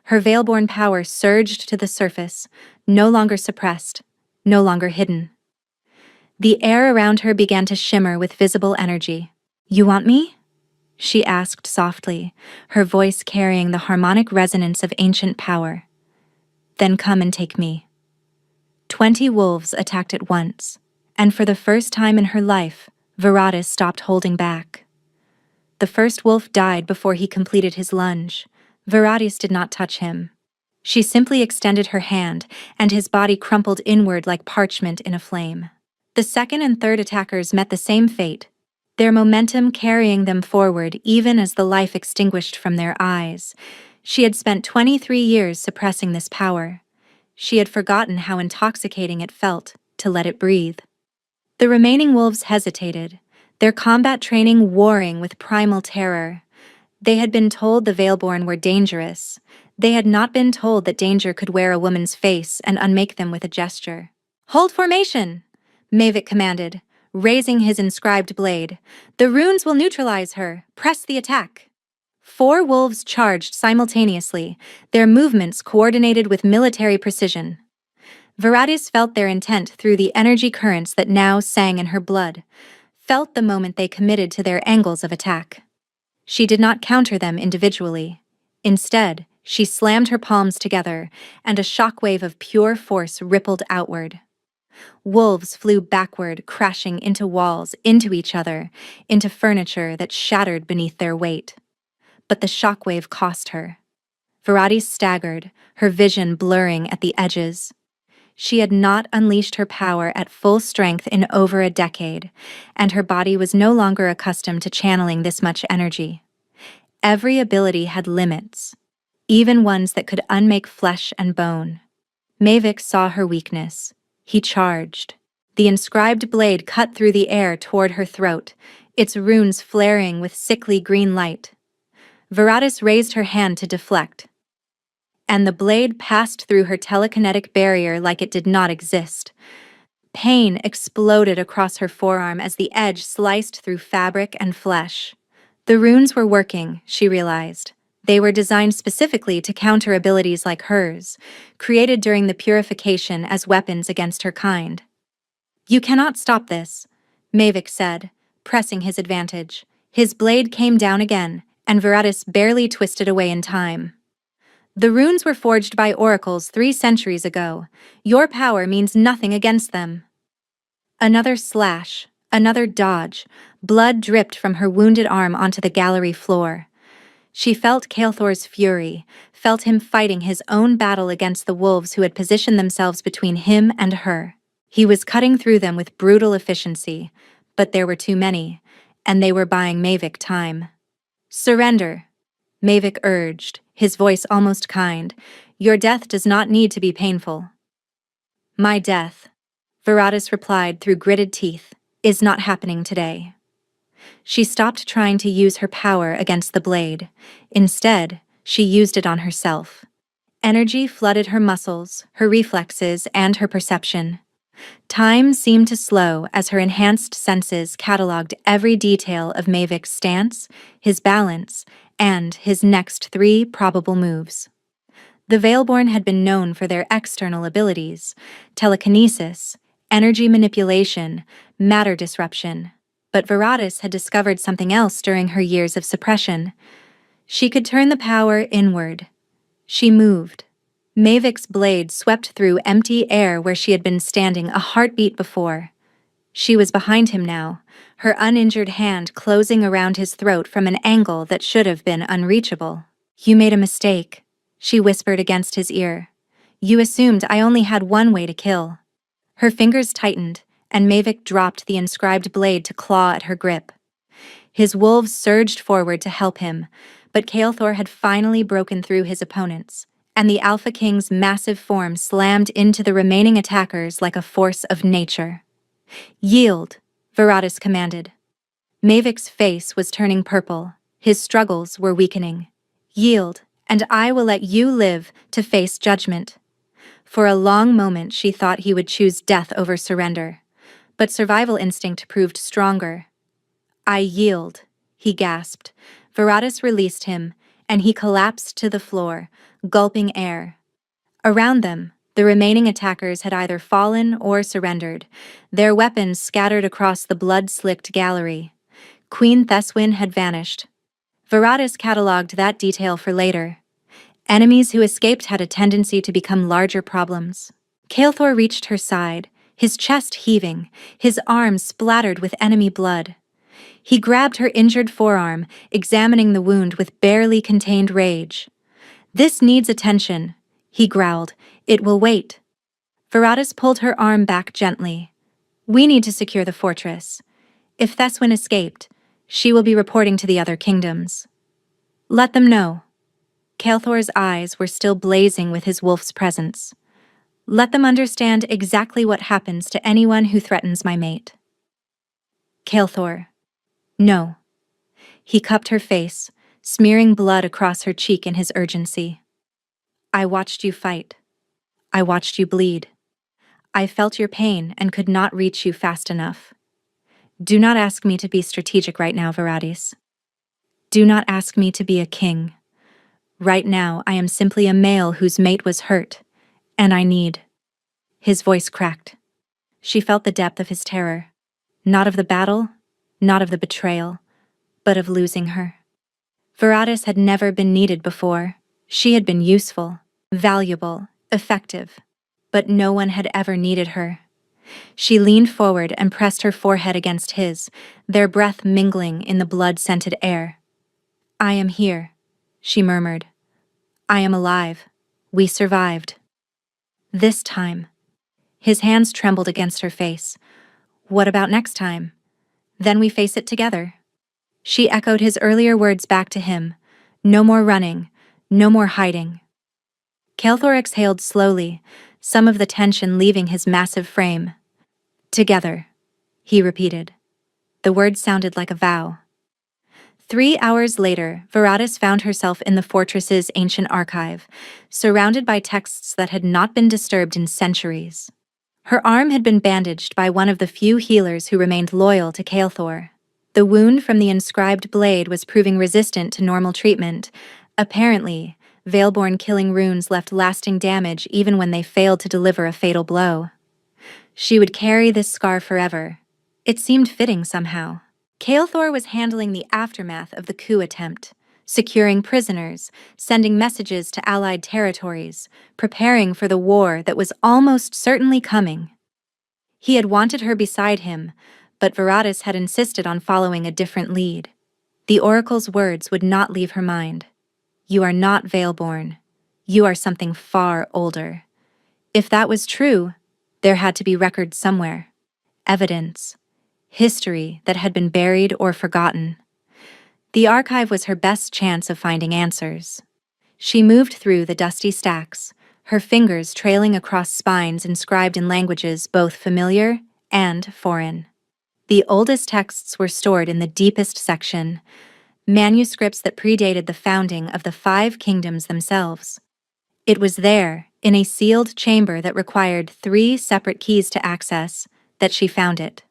Her Veilborn power surged to the surface, no longer suppressed, no longer hidden. The air around her began to shimmer with visible energy. You want me? She asked softly, her voice carrying the harmonic resonance of ancient power. Then come and take me. 20 wolves attacked at once, and for the first time in her life, Viratus stopped holding back. The first wolf died before he completed his lunge. Viratus did not touch him. She simply extended her hand, and his body crumpled inward like parchment in a flame. The second and third attackers met the same fate, their momentum carrying them forward even as the life extinguished from their eyes. She had spent 23 years suppressing this power. She had forgotten how intoxicating it felt to let it breathe. The remaining wolves hesitated, their combat training warring with primal terror. They had been told the Veilborn were dangerous. They had not been told that danger could wear a woman's face and unmake them with a gesture. Hold formation! Mavic commanded, raising his inscribed blade. The runes will neutralize her. Press the attack. 4 wolves charged simultaneously, their movements coordinated with military precision. Viratus felt their intent through the energy currents that now sang in her blood, felt the moment they committed to their angles of attack. She did not counter them individually. Instead, she slammed her palms together, and a shockwave of pure force rippled outward. Wolves flew backward, crashing into walls, into each other, into furniture that shattered beneath their weight. But the shockwave cost her. Verati staggered, her vision blurring at the edges. She had not unleashed her power at full strength in over a decade, and her body was no longer accustomed to channeling this much energy. Every ability had limits, even ones that could unmake flesh and bone. Mavic saw her weakness. He charged. The inscribed blade cut through the air toward her throat, its runes flaring with sickly green light. Veratis raised her hand to deflect, and the blade passed through her telekinetic barrier like it did not exist. Pain exploded across her forearm as the edge sliced through fabric and flesh. The runes were working, she realized. They were designed specifically to counter abilities like hers, created during the purification as weapons against her kind. "You cannot stop this," Mavic said, pressing his advantage. His blade came down again, and Veratis barely twisted away in time. "The runes were forged by oracles 3 centuries ago. Your power means nothing against them." Another slash, another dodge. Blood dripped from her wounded arm onto the gallery floor. She felt Kael'thor's fury, felt him fighting his own battle against the wolves who had positioned themselves between him and her. He was cutting through them with brutal efficiency, but there were too many, and they were buying Mavic time. "Surrender," Mavic urged, his voice almost kind. "Your death does not need to be painful." "My death," Veratis replied through gritted teeth, "is not happening today." She stopped trying to use her power against the blade. Instead, she used it on herself. Energy flooded her muscles, her reflexes, and her perception. Time seemed to slow as her enhanced senses cataloged every detail of Mavic's stance, his balance, and his next 3 probable moves. The Veilborn had been known for their external abilities: telekinesis, energy manipulation, matter disruption. But Veratis had discovered something else during her years of suppression. She could turn the power inward. She moved. Mavic's blade swept through empty air where she had been standing a heartbeat before. She was behind him now, her uninjured hand closing around his throat from an angle that should have been unreachable. "You made a mistake," she whispered against his ear. "You assumed I only had one way to kill." Her fingers tightened, and Mavic dropped the inscribed blade to claw at her grip. His wolves surged forward to help him, but Kael'thor had finally broken through his opponents, and the Alpha King's massive form slammed into the remaining attackers like a force of nature. "Yield," Veratis commanded. Mavic's face was turning purple. His struggles were weakening. "Yield, and I will let you live to face judgment." For a long moment she thought he would choose death over surrender. But survival instinct proved stronger. "I yield," he gasped. Veratis released him, and he collapsed to the floor, gulping air. Around them, the remaining attackers had either fallen or surrendered, their weapons scattered across the blood-slicked gallery. Queen Theswin had vanished. Veratis catalogued that detail for later. Enemies who escaped had a tendency to become larger problems. Kael'thor reached her side, his chest heaving, his arms splattered with enemy blood. He grabbed her injured forearm, examining the wound with barely contained rage. "This needs attention," he growled. "It will wait." Veratis pulled her arm back gently. "We need to secure the fortress. If Theswin escaped, she will be reporting to the other kingdoms. Let them know." Kael'thor's eyes were still blazing with his wolf's presence. "Let them understand exactly what happens to anyone who threatens my mate." Kael'thor. "No." He cupped her face, smearing blood across her cheek in his urgency. "I watched you fight. I watched you bleed. I felt your pain and could not reach you fast enough. Do not ask me to be strategic right now, Veratis. Do not ask me to be a king. Right now, I am simply a male whose mate was hurt, and I need." His voice cracked. She felt the depth of his terror. Not of the battle, not of the betrayal, but of losing her. Veratis had never been needed before. She had been useful, valuable, effective. But no one had ever needed her. She leaned forward and pressed her forehead against his, their breath mingling in the blood-scented air. "I am here," she murmured. "I am alive. We survived." This time. His hands trembled against her face. "What about next time? Then we face it together." She echoed his earlier words back to him. No more running, no more hiding. Kael'thor exhaled slowly, some of the tension leaving his massive frame. "Together," he repeated. The words sounded like a vow. 3 hours later, Veratis found herself in the fortress's ancient archive, surrounded by texts that had not been disturbed in centuries. Her arm had been bandaged by one of the few healers who remained loyal to Kael'thor. The wound from the inscribed blade was proving resistant to normal treatment. Apparently, Veilborn killing runes left lasting damage even when they failed to deliver a fatal blow. She would carry this scar forever. It seemed fitting somehow. Kael'thor was handling the aftermath of the coup attempt, securing prisoners, sending messages to allied territories, preparing for the war that was almost certainly coming. He had wanted her beside him, but Veratis had insisted on following a different lead. The oracle's words would not leave her mind. "You are not Veilborn. You are something far older." If that was true, there had to be record somewhere. Evidence. History that had been buried or forgotten. The archive was her best chance of finding answers. She moved through the dusty stacks, her fingers trailing across spines inscribed in languages both familiar and foreign. The oldest texts were stored in the deepest section, manuscripts that predated the founding of the 5 kingdoms themselves. It was there, in a sealed chamber that required 3 separate keys to access, that she found it.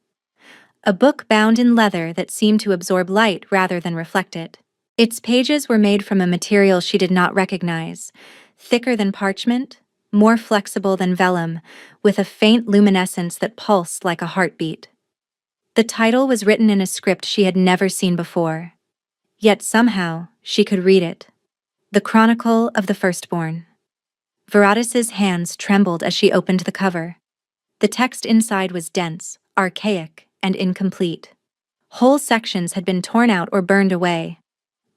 A book bound in leather that seemed to absorb light rather than reflect it. Its pages were made from a material she did not recognize, thicker than parchment, more flexible than vellum, with a faint luminescence that pulsed like a heartbeat. The title was written in a script she had never seen before. Yet somehow, she could read it. The Chronicle of the Firstborn. Veratis's hands trembled as she opened the cover. The text inside was dense, archaic, and incomplete. Whole sections had been torn out or burned away,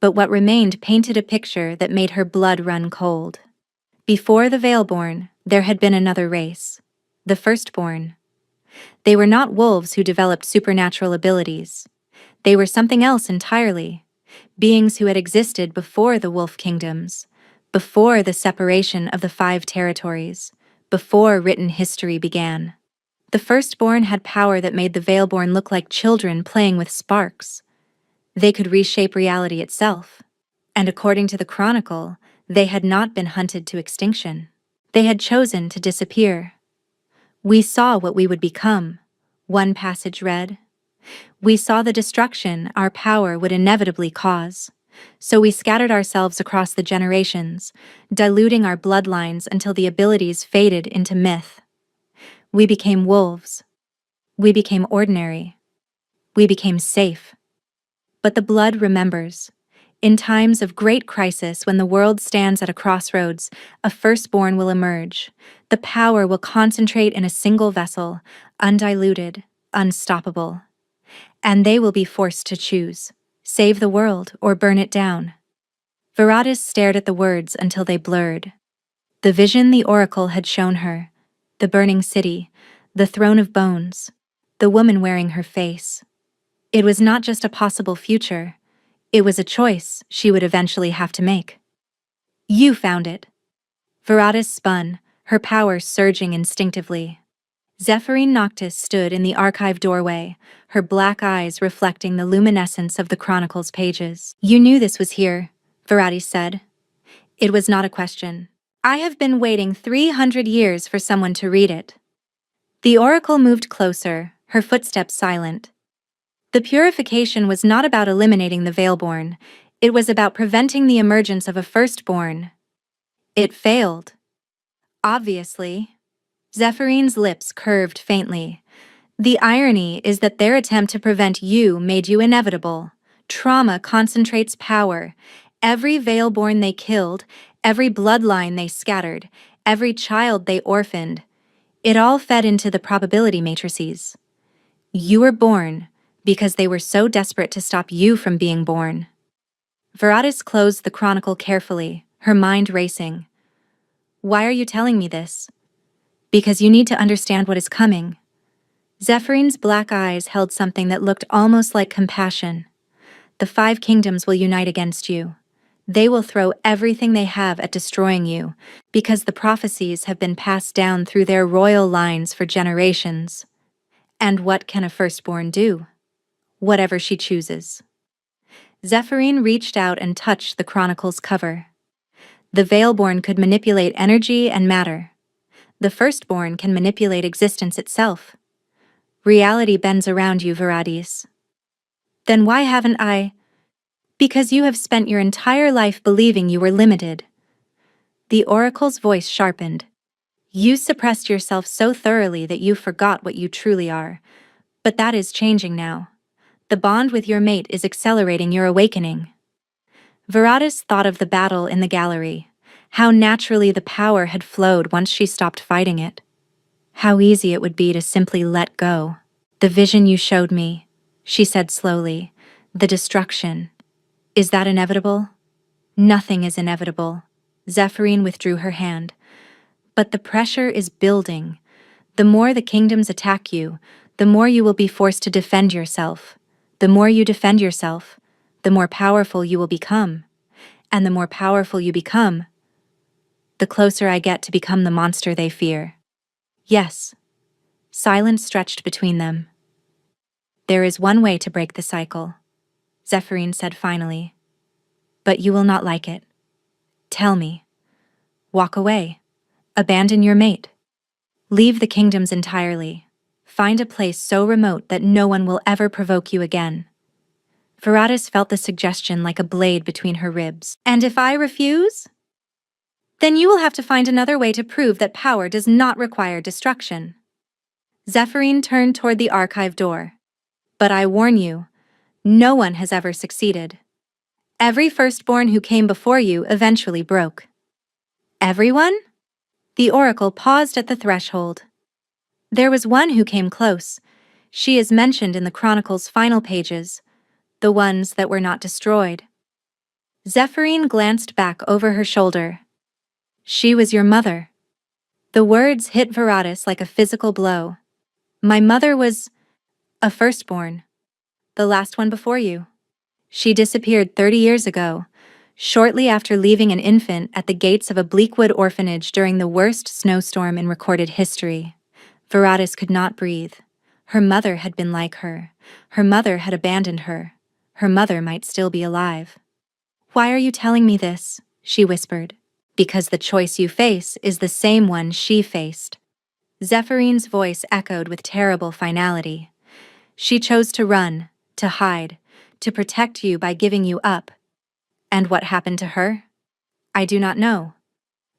but what remained painted a picture that made her blood run cold. Before the Veilborn, there had been another race, the Firstborn. They were not wolves who developed supernatural abilities. They were something else entirely, beings who had existed before the wolf kingdoms, before the separation of the 5 territories, before written history began. The Firstborn had power that made the Veilborn look like children playing with sparks. They could reshape reality itself. And according to the Chronicle, they had not been hunted to extinction. They had chosen to disappear. "We saw what we would become," one passage read. "We saw the destruction our power would inevitably cause. So we scattered ourselves across the generations, diluting our bloodlines until the abilities faded into myth. We became wolves. We became ordinary. We became safe. But the blood remembers. In times of great crisis, when the world stands at a crossroads, a Firstborn will emerge. The power will concentrate in a single vessel, undiluted, unstoppable. And they will be forced to choose, save the world or burn it down." Veratis stared at the words until they blurred. The vision the oracle had shown her, the burning city, the throne of bones, the woman wearing her face. It was not just a possible future, it was a choice she would eventually have to make. "You found it." Veratis spun, her power surging instinctively. Zephyrine Noctis stood in the archive doorway, her black eyes reflecting the luminescence of the Chronicle's pages. "You knew this was here," Veratis said. It was not a question. "I have been waiting 300 years for someone to read it." The oracle moved closer, her footsteps silent. The purification was not about eliminating the Veilborn, it was about preventing the emergence of a Firstborn. It failed. Obviously. Zephyrine's lips curved faintly. "The irony is that their attempt to prevent you made you inevitable. Trauma concentrates power, Every Veilborn they killed, every bloodline they scattered, every child they orphaned, it all fed into the probability matrices. You were born because they were so desperate to stop you from being born. Veratis closed the chronicle carefully, her mind racing. Why are you telling me this? Because you need to understand what is coming. Zephyrine black eyes held something that looked almost like compassion. The 5 kingdoms will unite against you. They will throw everything they have at destroying you, because the prophecies have been passed down through their royal lines for generations. And what can a firstborn do? Whatever she chooses. Zephyrine reached out and touched the chronicle's cover. The Veilborn could manipulate energy and matter. The firstborn can manipulate existence itself. Reality bends around you, Veratis. Then why haven't I? Because you have spent your entire life believing you were limited. The oracle's voice sharpened. You suppressed yourself so thoroughly that you forgot what you truly are. But that is changing now. The bond with your mate is accelerating your awakening. Veratis thought of the battle in the gallery, how naturally the power had flowed once she stopped fighting it. How easy it would be to simply let go. The vision you showed me, she said slowly, the destruction. Is that inevitable? Nothing is inevitable. Zephyrine withdrew her hand. But the pressure is building. The more the kingdoms attack you, the more you will be forced to defend yourself. The more you defend yourself, the more powerful you will become. And the more powerful you become, the closer I get to become the monster they fear. Yes. Silence stretched between them. There is one way to break the cycle, Zephyrine said finally. But you will not like it. Tell me. Walk away. Abandon your mate. Leave the kingdoms entirely. Find a place so remote that no one will ever provoke you again. Veratis felt the suggestion like a blade between her ribs. And if I refuse? Then you will have to find another way to prove that power does not require destruction. Zephyrine turned toward the archive door. But I warn you, no one has ever succeeded. Every firstborn who came before you eventually broke. Everyone? The oracle paused at the threshold. There was one who came close. She is mentioned in the chronicle's final pages, the ones that were not destroyed. Zephyrine glanced back over her shoulder. She was your mother. The words hit Veratis like a physical blow. My mother was a firstborn, the last one before you. She disappeared 30 years ago, shortly after leaving an infant at the gates of a Bleakwood orphanage during the worst snowstorm in recorded history. Veratis could not breathe. Her mother had been like her. Her mother had abandoned her. Her mother might still be alive. Why are you telling me this? She whispered. Because the choice you face is the same one she faced. Zephyrine's voice echoed with terrible finality. She chose to run, to hide, to protect you by giving you up. And what happened to her? I do not know.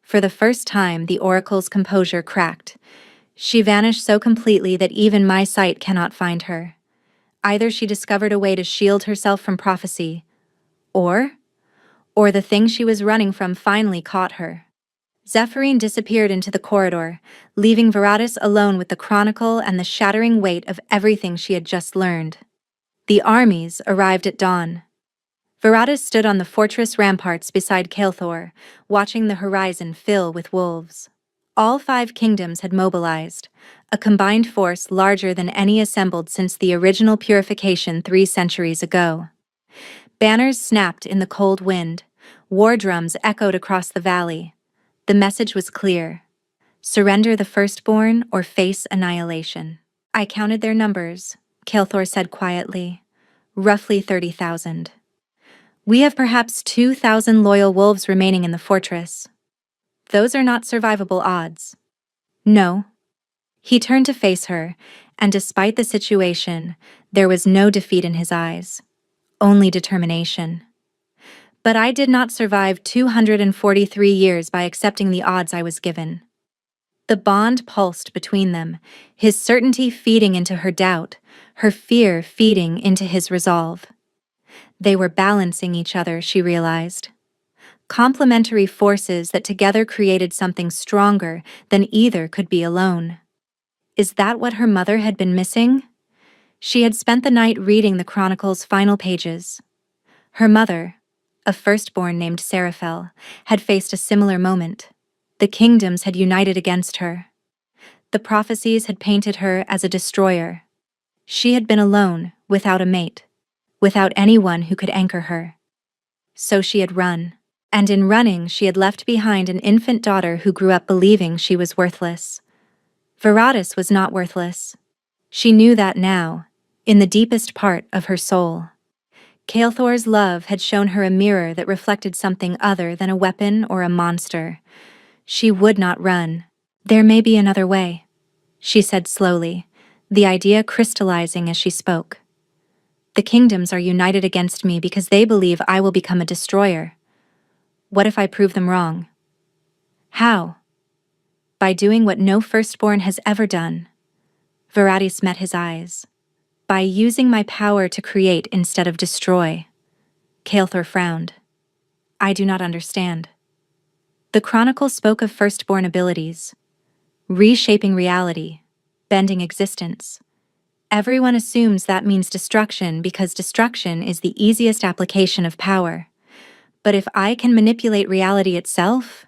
For the first time, the oracle's composure cracked. She vanished so completely that even my sight cannot find her. Either she discovered a way to shield herself from prophecy, or the thing she was running from finally caught her. Zephyrine disappeared into the corridor, leaving Veratis alone with the chronicle and the shattering weight of everything she had just learned. The armies arrived at dawn. Veratis stood on the fortress ramparts beside Kael'thor, watching the horizon fill with wolves. All 5 kingdoms had mobilized, a combined force larger than any assembled since the original purification 3 centuries ago. Banners snapped in the cold wind. War drums echoed across the valley. The message was clear. Surrender the firstborn or face annihilation. I counted their numbers, Kael'thor said quietly. Roughly 30,000. We have perhaps 2,000 loyal wolves remaining in the fortress. Those are not survivable odds. No. He turned to face her, and despite the situation, there was no defeat in his eyes. Only determination. But I did not survive 243 years by accepting the odds I was given. The bond pulsed between them, his certainty feeding into her doubt, her fear feeding into his resolve. They were balancing each other, she realized. Complementary forces that together created something stronger than either could be alone. Is that what her mother had been missing? She had spent the night reading the chronicle's final pages. Her mother, a firstborn named Seraphel, had faced a similar moment. The kingdoms had united against her. The prophecies had painted her as a destroyer. She had been alone, without a mate, without anyone who could anchor her. So she had run. And in running, she had left behind an infant daughter who grew up believing she was worthless. Veratis was not worthless. She knew that now, in the deepest part of her soul. Kael'thor's love had shown her a mirror that reflected something other than a weapon or a monster. She would not run. There may be another way, she said slowly, the idea crystallizing as she spoke. The kingdoms are united against me because they believe I will become a destroyer. What if I prove them wrong? How? By doing what no firstborn has ever done. Veratis met his eyes. By using my power to create instead of destroy. Kael'thor frowned. I do not understand. The chronicle spoke of firstborn abilities. Reshaping reality. Bending existence. Everyone assumes that means destruction because destruction is the easiest application of power. But if I can manipulate reality itself,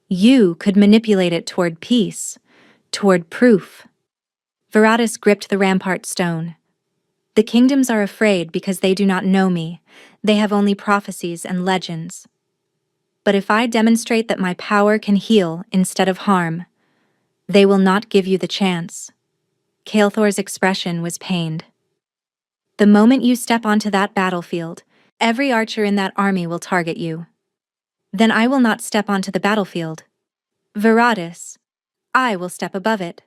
you could manipulate it toward peace, toward proof. Veratis gripped the rampart stone. The kingdoms are afraid because they do not know me. They have only prophecies and legends. But if I demonstrate that my power can heal instead of harm, they will not give you the chance. Kael'thor's expression was pained. The moment you step onto that battlefield, every archer in that army will target you. Then I will not step onto the battlefield. Veratis, I will step above it.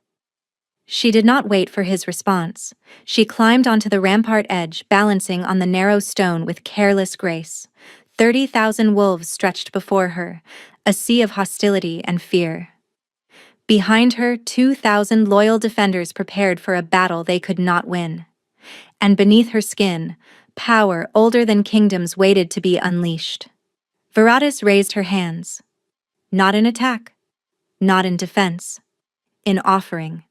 She did not wait for his response. She climbed onto the rampart edge, balancing on the narrow stone with careless grace. 30,000 wolves stretched before her, a sea of hostility and fear. Behind her, 2,000 loyal defenders prepared for a battle they could not win. And beneath her skin, power older than kingdoms waited to be unleashed. Veratis raised her hands. Not in attack, not in defense, in offering.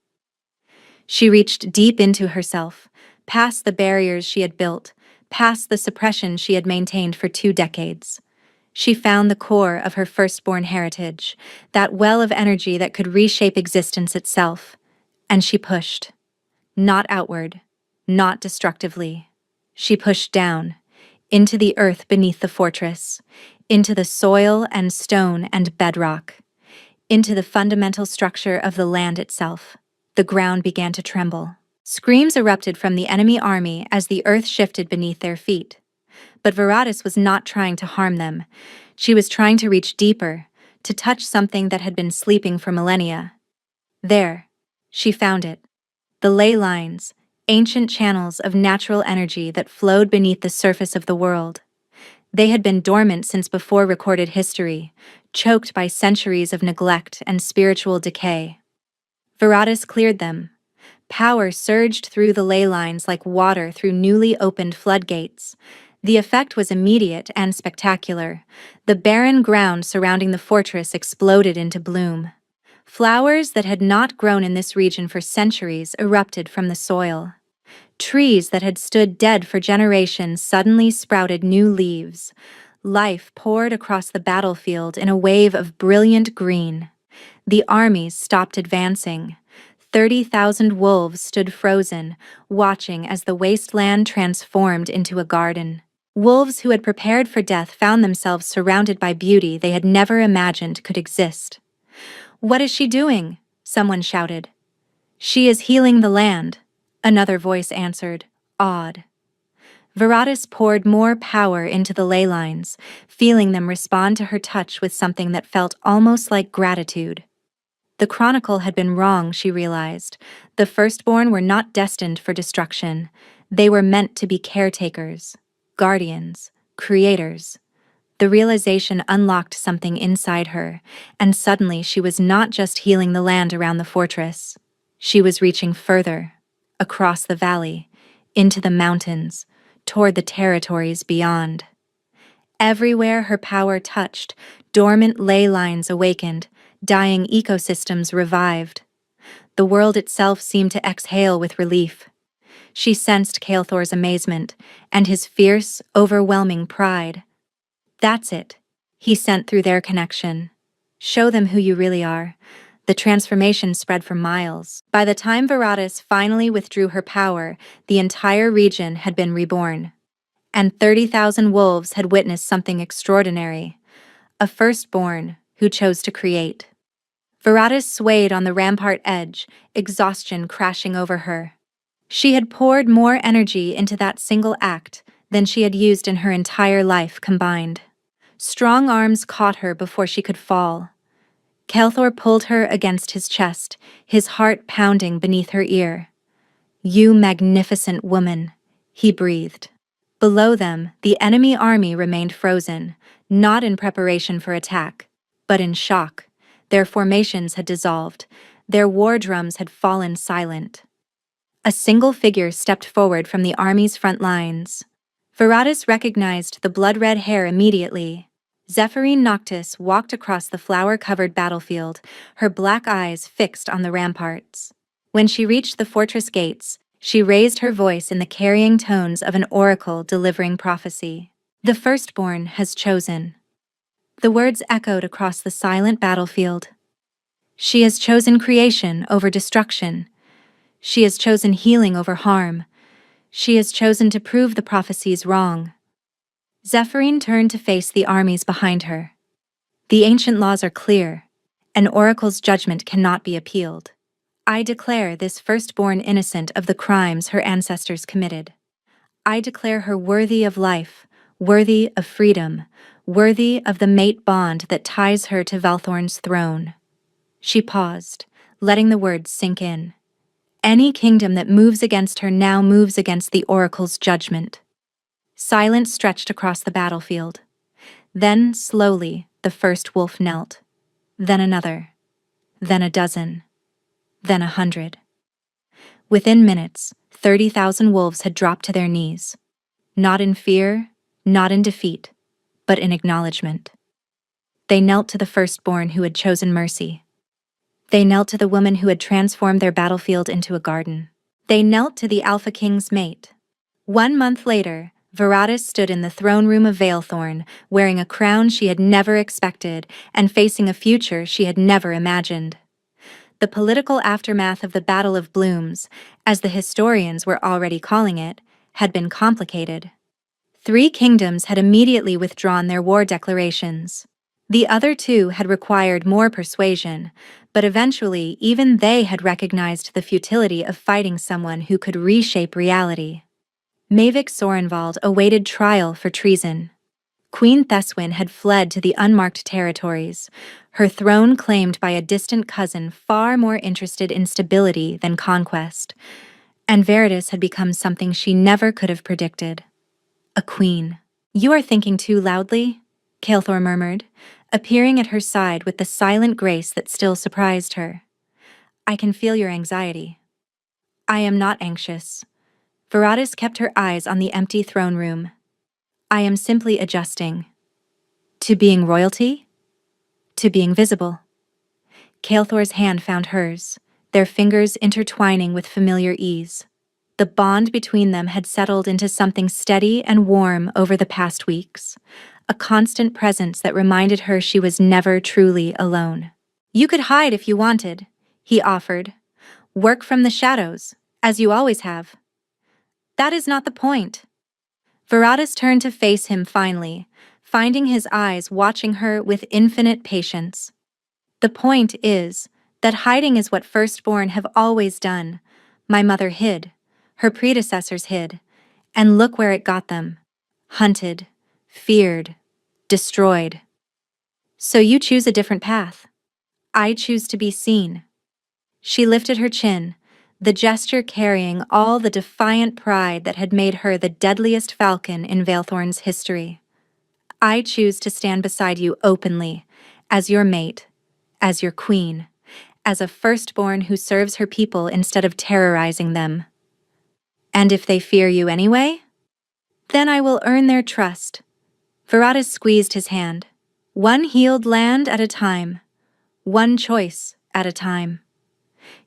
She reached deep into herself, past the barriers she had built, past the suppression she had maintained for 2 decades. She found the core of her firstborn heritage, that well of energy that could reshape existence itself. And she pushed. Not outward, not destructively. She pushed down, into the earth beneath the fortress, into the soil and stone and bedrock, into the fundamental structure of the land itself. The ground began to tremble. Screams erupted from the enemy army as the earth shifted beneath their feet. But Veratis was not trying to harm them. She was trying to reach deeper, to touch something that had been sleeping for millennia. There, she found it. The ley lines, ancient channels of natural energy that flowed beneath the surface of the world. They had been dormant since before recorded history, choked by centuries of neglect and spiritual decay. Veratis cleared them. Power surged through the ley lines like water through newly opened floodgates. The effect was immediate and spectacular. The barren ground surrounding the fortress exploded into bloom. Flowers that had not grown in this region for centuries erupted from the soil. Trees that had stood dead for generations suddenly sprouted new leaves. Life poured across the battlefield in a wave of brilliant green. The armies stopped advancing. 30,000 wolves stood frozen, watching as the wasteland transformed into a garden. Wolves who had prepared for death found themselves surrounded by beauty they had never imagined could exist. "What is she doing?" someone shouted. "She is healing the land," another voice answered, awed. Veratis poured more power into the ley lines, feeling them respond to her touch with something that felt almost like gratitude. The chronicle had been wrong, she realized. The firstborn were not destined for destruction. They were meant to be caretakers, guardians, creators. The realization unlocked something inside her, and suddenly she was not just healing the land around the fortress. She was reaching further, across the valley, into the mountains, toward the territories beyond. Everywhere her power touched, dormant ley lines awakened, dying ecosystems revived. The world itself seemed to exhale with relief. She sensed Kael'thor's amazement, and his fierce, overwhelming pride. That's it, he sent through their connection. Show them who you really are. The transformation spread for miles. By the time Veratus finally withdrew her power, the entire region had been reborn. And 30,000 wolves had witnessed something extraordinary. A firstborn who chose to create. Veratus swayed on the rampart edge, exhaustion crashing over her. She had poured more energy into that single act than she had used in her entire life combined. Strong arms caught her before she could fall. Kael'thor pulled her against his chest, his heart pounding beneath her ear. "You magnificent woman," he breathed. Below them, the enemy army remained frozen, not in preparation for attack, but in shock. Their formations had dissolved, their war drums had fallen silent. A single figure stepped forward from the army's front lines. Veratus recognized the blood-red hair immediately. Zephyrine Noctis walked across the flower-covered battlefield, her black eyes fixed on the ramparts. When she reached the fortress gates, she raised her voice in the carrying tones of an oracle delivering prophecy. "The firstborn has chosen." The words echoed across the silent battlefield. She has chosen creation over destruction. She has chosen healing over harm. She has chosen to prove the prophecies wrong. Zephyrine turned to face the armies behind her. "The ancient laws are clear. An oracle's judgment cannot be appealed. I declare this firstborn innocent of the crimes her ancestors committed. I declare her worthy of life, worthy of freedom, worthy of the mate bond that ties her to Valthorn's throne." She paused, letting the words sink in. Any kingdom that moves against her now moves against the oracle's judgment. Silence stretched across the battlefield. Then, slowly, the first wolf knelt. Then another. Then a dozen. Then 100. Within minutes, 30,000 wolves had dropped to their knees. Not in fear, not in defeat, but in acknowledgement. They knelt to the firstborn who had chosen mercy. They knelt to the woman who had transformed their battlefield into a garden. They knelt to the Alpha King's mate. 1 month later, Veratus stood in the throne room of Valethorn, wearing a crown she had never expected and facing a future she had never imagined. The political aftermath of the Battle of Blooms, as the historians were already calling it, had been complicated. 3 kingdoms had immediately withdrawn their war declarations. The other 2 had required more persuasion, but eventually even they had recognized the futility of fighting someone who could reshape reality. Mavic Sorenvald awaited trial for treason. Queen Theswin had fled to the unmarked territories, her throne claimed by a distant cousin far more interested in stability than conquest. And Veritas had become something she never could have predicted. A queen. "You are thinking too loudly," Kael'thor murmured, appearing at her side with the silent grace that still surprised her. "I can feel your anxiety." "I am not anxious." Veratus kept her eyes on the empty throne room. "I am simply adjusting. To being royalty? To being visible." Kael'thor's hand found hers, their fingers intertwining with familiar ease. The bond between them had settled into something steady and warm over the past weeks, a constant presence that reminded her she was never truly alone. "You could hide if you wanted," he offered. "Work from the shadows, as you always have." "That is not the point." Veratus turned to face him finally, finding his eyes watching her with infinite patience. "The point is that hiding is what firstborn have always done. My mother hid, her predecessors hid, and look where it got them. Hunted, feared, destroyed. So you choose a different path. I choose to be seen." She lifted her chin, the gesture carrying all the defiant pride that had made her the deadliest falcon in Valethorn's history. "I choose to stand beside you openly, as your mate, as your queen, as a firstborn who serves her people instead of terrorizing them. And if they fear you anyway? Then I will earn their trust." Viratus squeezed his hand. One healed land at a time. One choice at a time.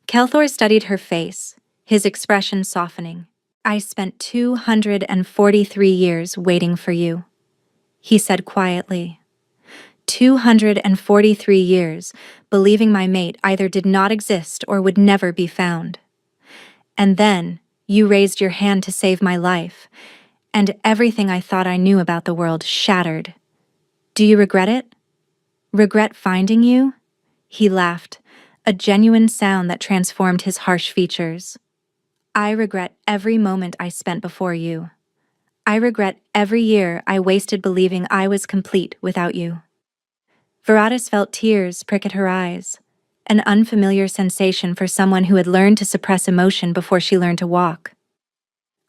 Kelthor studied her face, his expression softening. I spent 243 years waiting for you, he said quietly. 243 years, believing my mate either did not exist or would never be found. And then, you raised your hand to save my life, and everything I thought I knew about the world shattered. Do you regret it? Regret finding you? He laughed, a genuine sound that transformed his harsh features. I regret every moment I spent before you. I regret every year I wasted believing I was complete without you. Viratus felt tears prick at her eyes, an unfamiliar sensation for someone who had learned to suppress emotion before she learned to walk.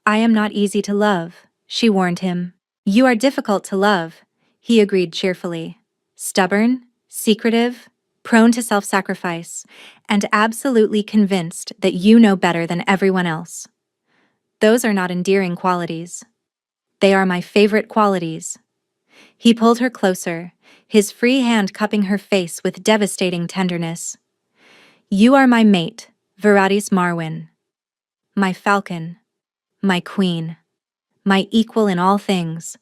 I am not easy to love, she warned him. You are difficult to love, he agreed cheerfully. Stubborn, secretive, prone to self-sacrifice, and absolutely convinced that you know better than everyone else. Those are not endearing qualities. They are my favorite qualities. He pulled her closer, his free hand cupping her face with devastating tenderness. You are my mate, Viratis Marwyn. My falcon. My queen. My equal in all things.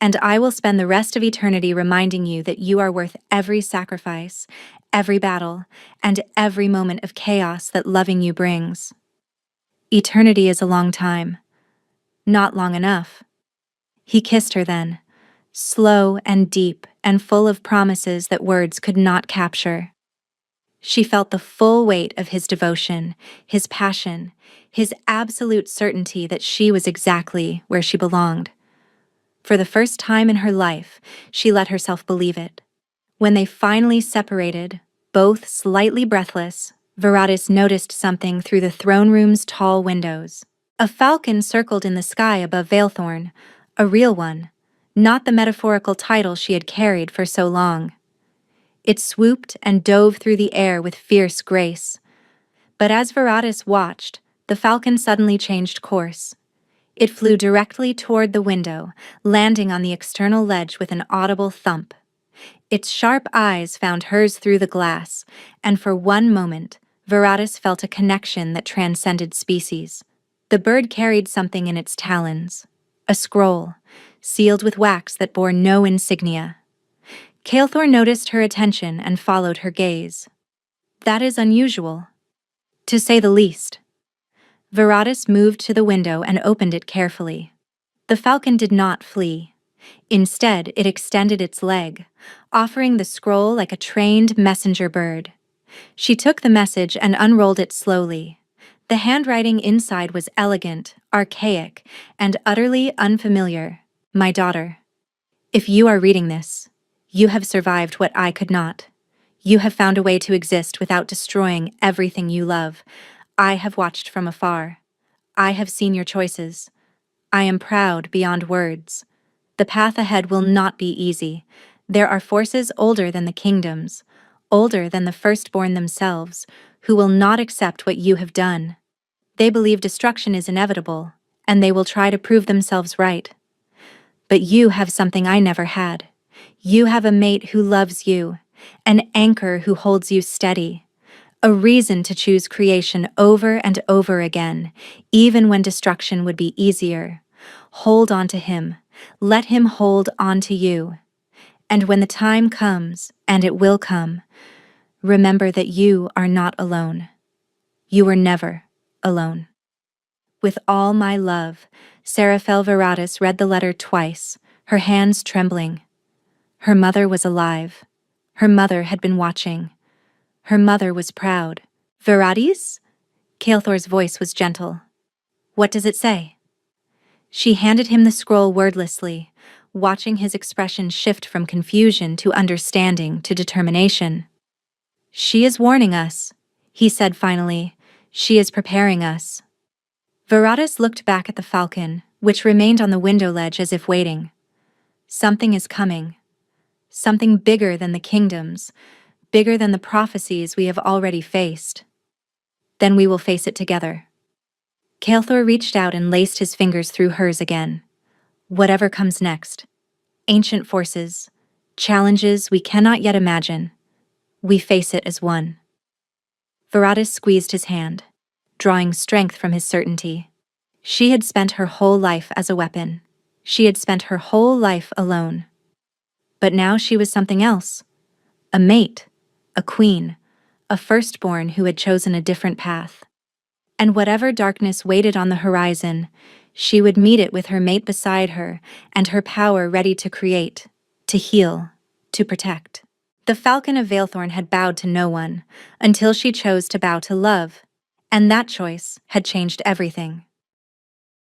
And I will spend the rest of eternity reminding you that you are worth every sacrifice, every battle, and every moment of chaos that loving you brings. Eternity is a long time. Not long enough. He kissed her then, slow and deep and full of promises that words could not capture. She felt the full weight of his devotion, his passion, his absolute certainty that she was exactly where she belonged. For the first time in her life, she let herself believe it. When they finally separated, both slightly breathless, Viratus noticed something through the throne room's tall windows. A falcon circled in the sky above Valethorn, a real one, not the metaphorical title she had carried for so long. It swooped and dove through the air with fierce grace. But as Viratus watched, the falcon suddenly changed course. It flew directly toward the window, landing on the external ledge with an audible thump. Its sharp eyes found hers through the glass, and for one moment, Viratus felt a connection that transcended species. The bird carried something in its talons, a scroll, sealed with wax that bore no insignia. Kelthor noticed her attention and followed her gaze. That is unusual, to say the least. Viratus moved to the window and opened it carefully. The falcon did not flee. Instead, it extended its leg, offering the scroll like a trained messenger bird. She took the message and unrolled it slowly. The handwriting inside was elegant, archaic, and utterly unfamiliar. My daughter, if you are reading this, you have survived what I could not. You have found a way to exist without destroying everything you love. I have watched from afar. I have seen your choices. I am proud beyond words. The path ahead will not be easy. There are forces older than the kingdoms, older than the firstborn themselves, who will not accept what you have done. They believe destruction is inevitable, and they will try to prove themselves right. But you have something I never had. You have a mate who loves you, an anchor who holds you steady, a reason to choose creation over and over again, even when destruction would be easier. Hold on to him. Let him hold on to you. And when the time comes, and it will come, remember that you are not alone. You were never alone. With all my love, Seraphel Viratus read the letter twice, her hands trembling. Her mother was alive. Her mother had been watching. Her mother was proud. Viratis? Kelthor's voice was gentle. What does it say? She handed him the scroll wordlessly, watching his expression shift from confusion to understanding to determination. She is warning us, he said finally. She is preparing us. Viratus looked back at the falcon, which remained on the window ledge as if waiting. Something is coming. Something bigger than the kingdoms, bigger than the prophecies we have already faced. Then we will face it together. Kelthor reached out and laced his fingers through hers again. Whatever comes next, Ancient forces, challenges we cannot yet imagine. We face it as one. Viratus squeezed his hand, drawing strength from his certainty. She had spent her whole life as a weapon. She had spent her whole life alone. But now she was something else. A mate, a queen, a firstborn who had chosen a different path. And whatever darkness waited on the horizon, she would meet it with her mate beside her and her power ready to create, to heal, to protect. The Falcon of Valethorn had bowed to no one, until she chose to bow to love. And that choice had changed everything.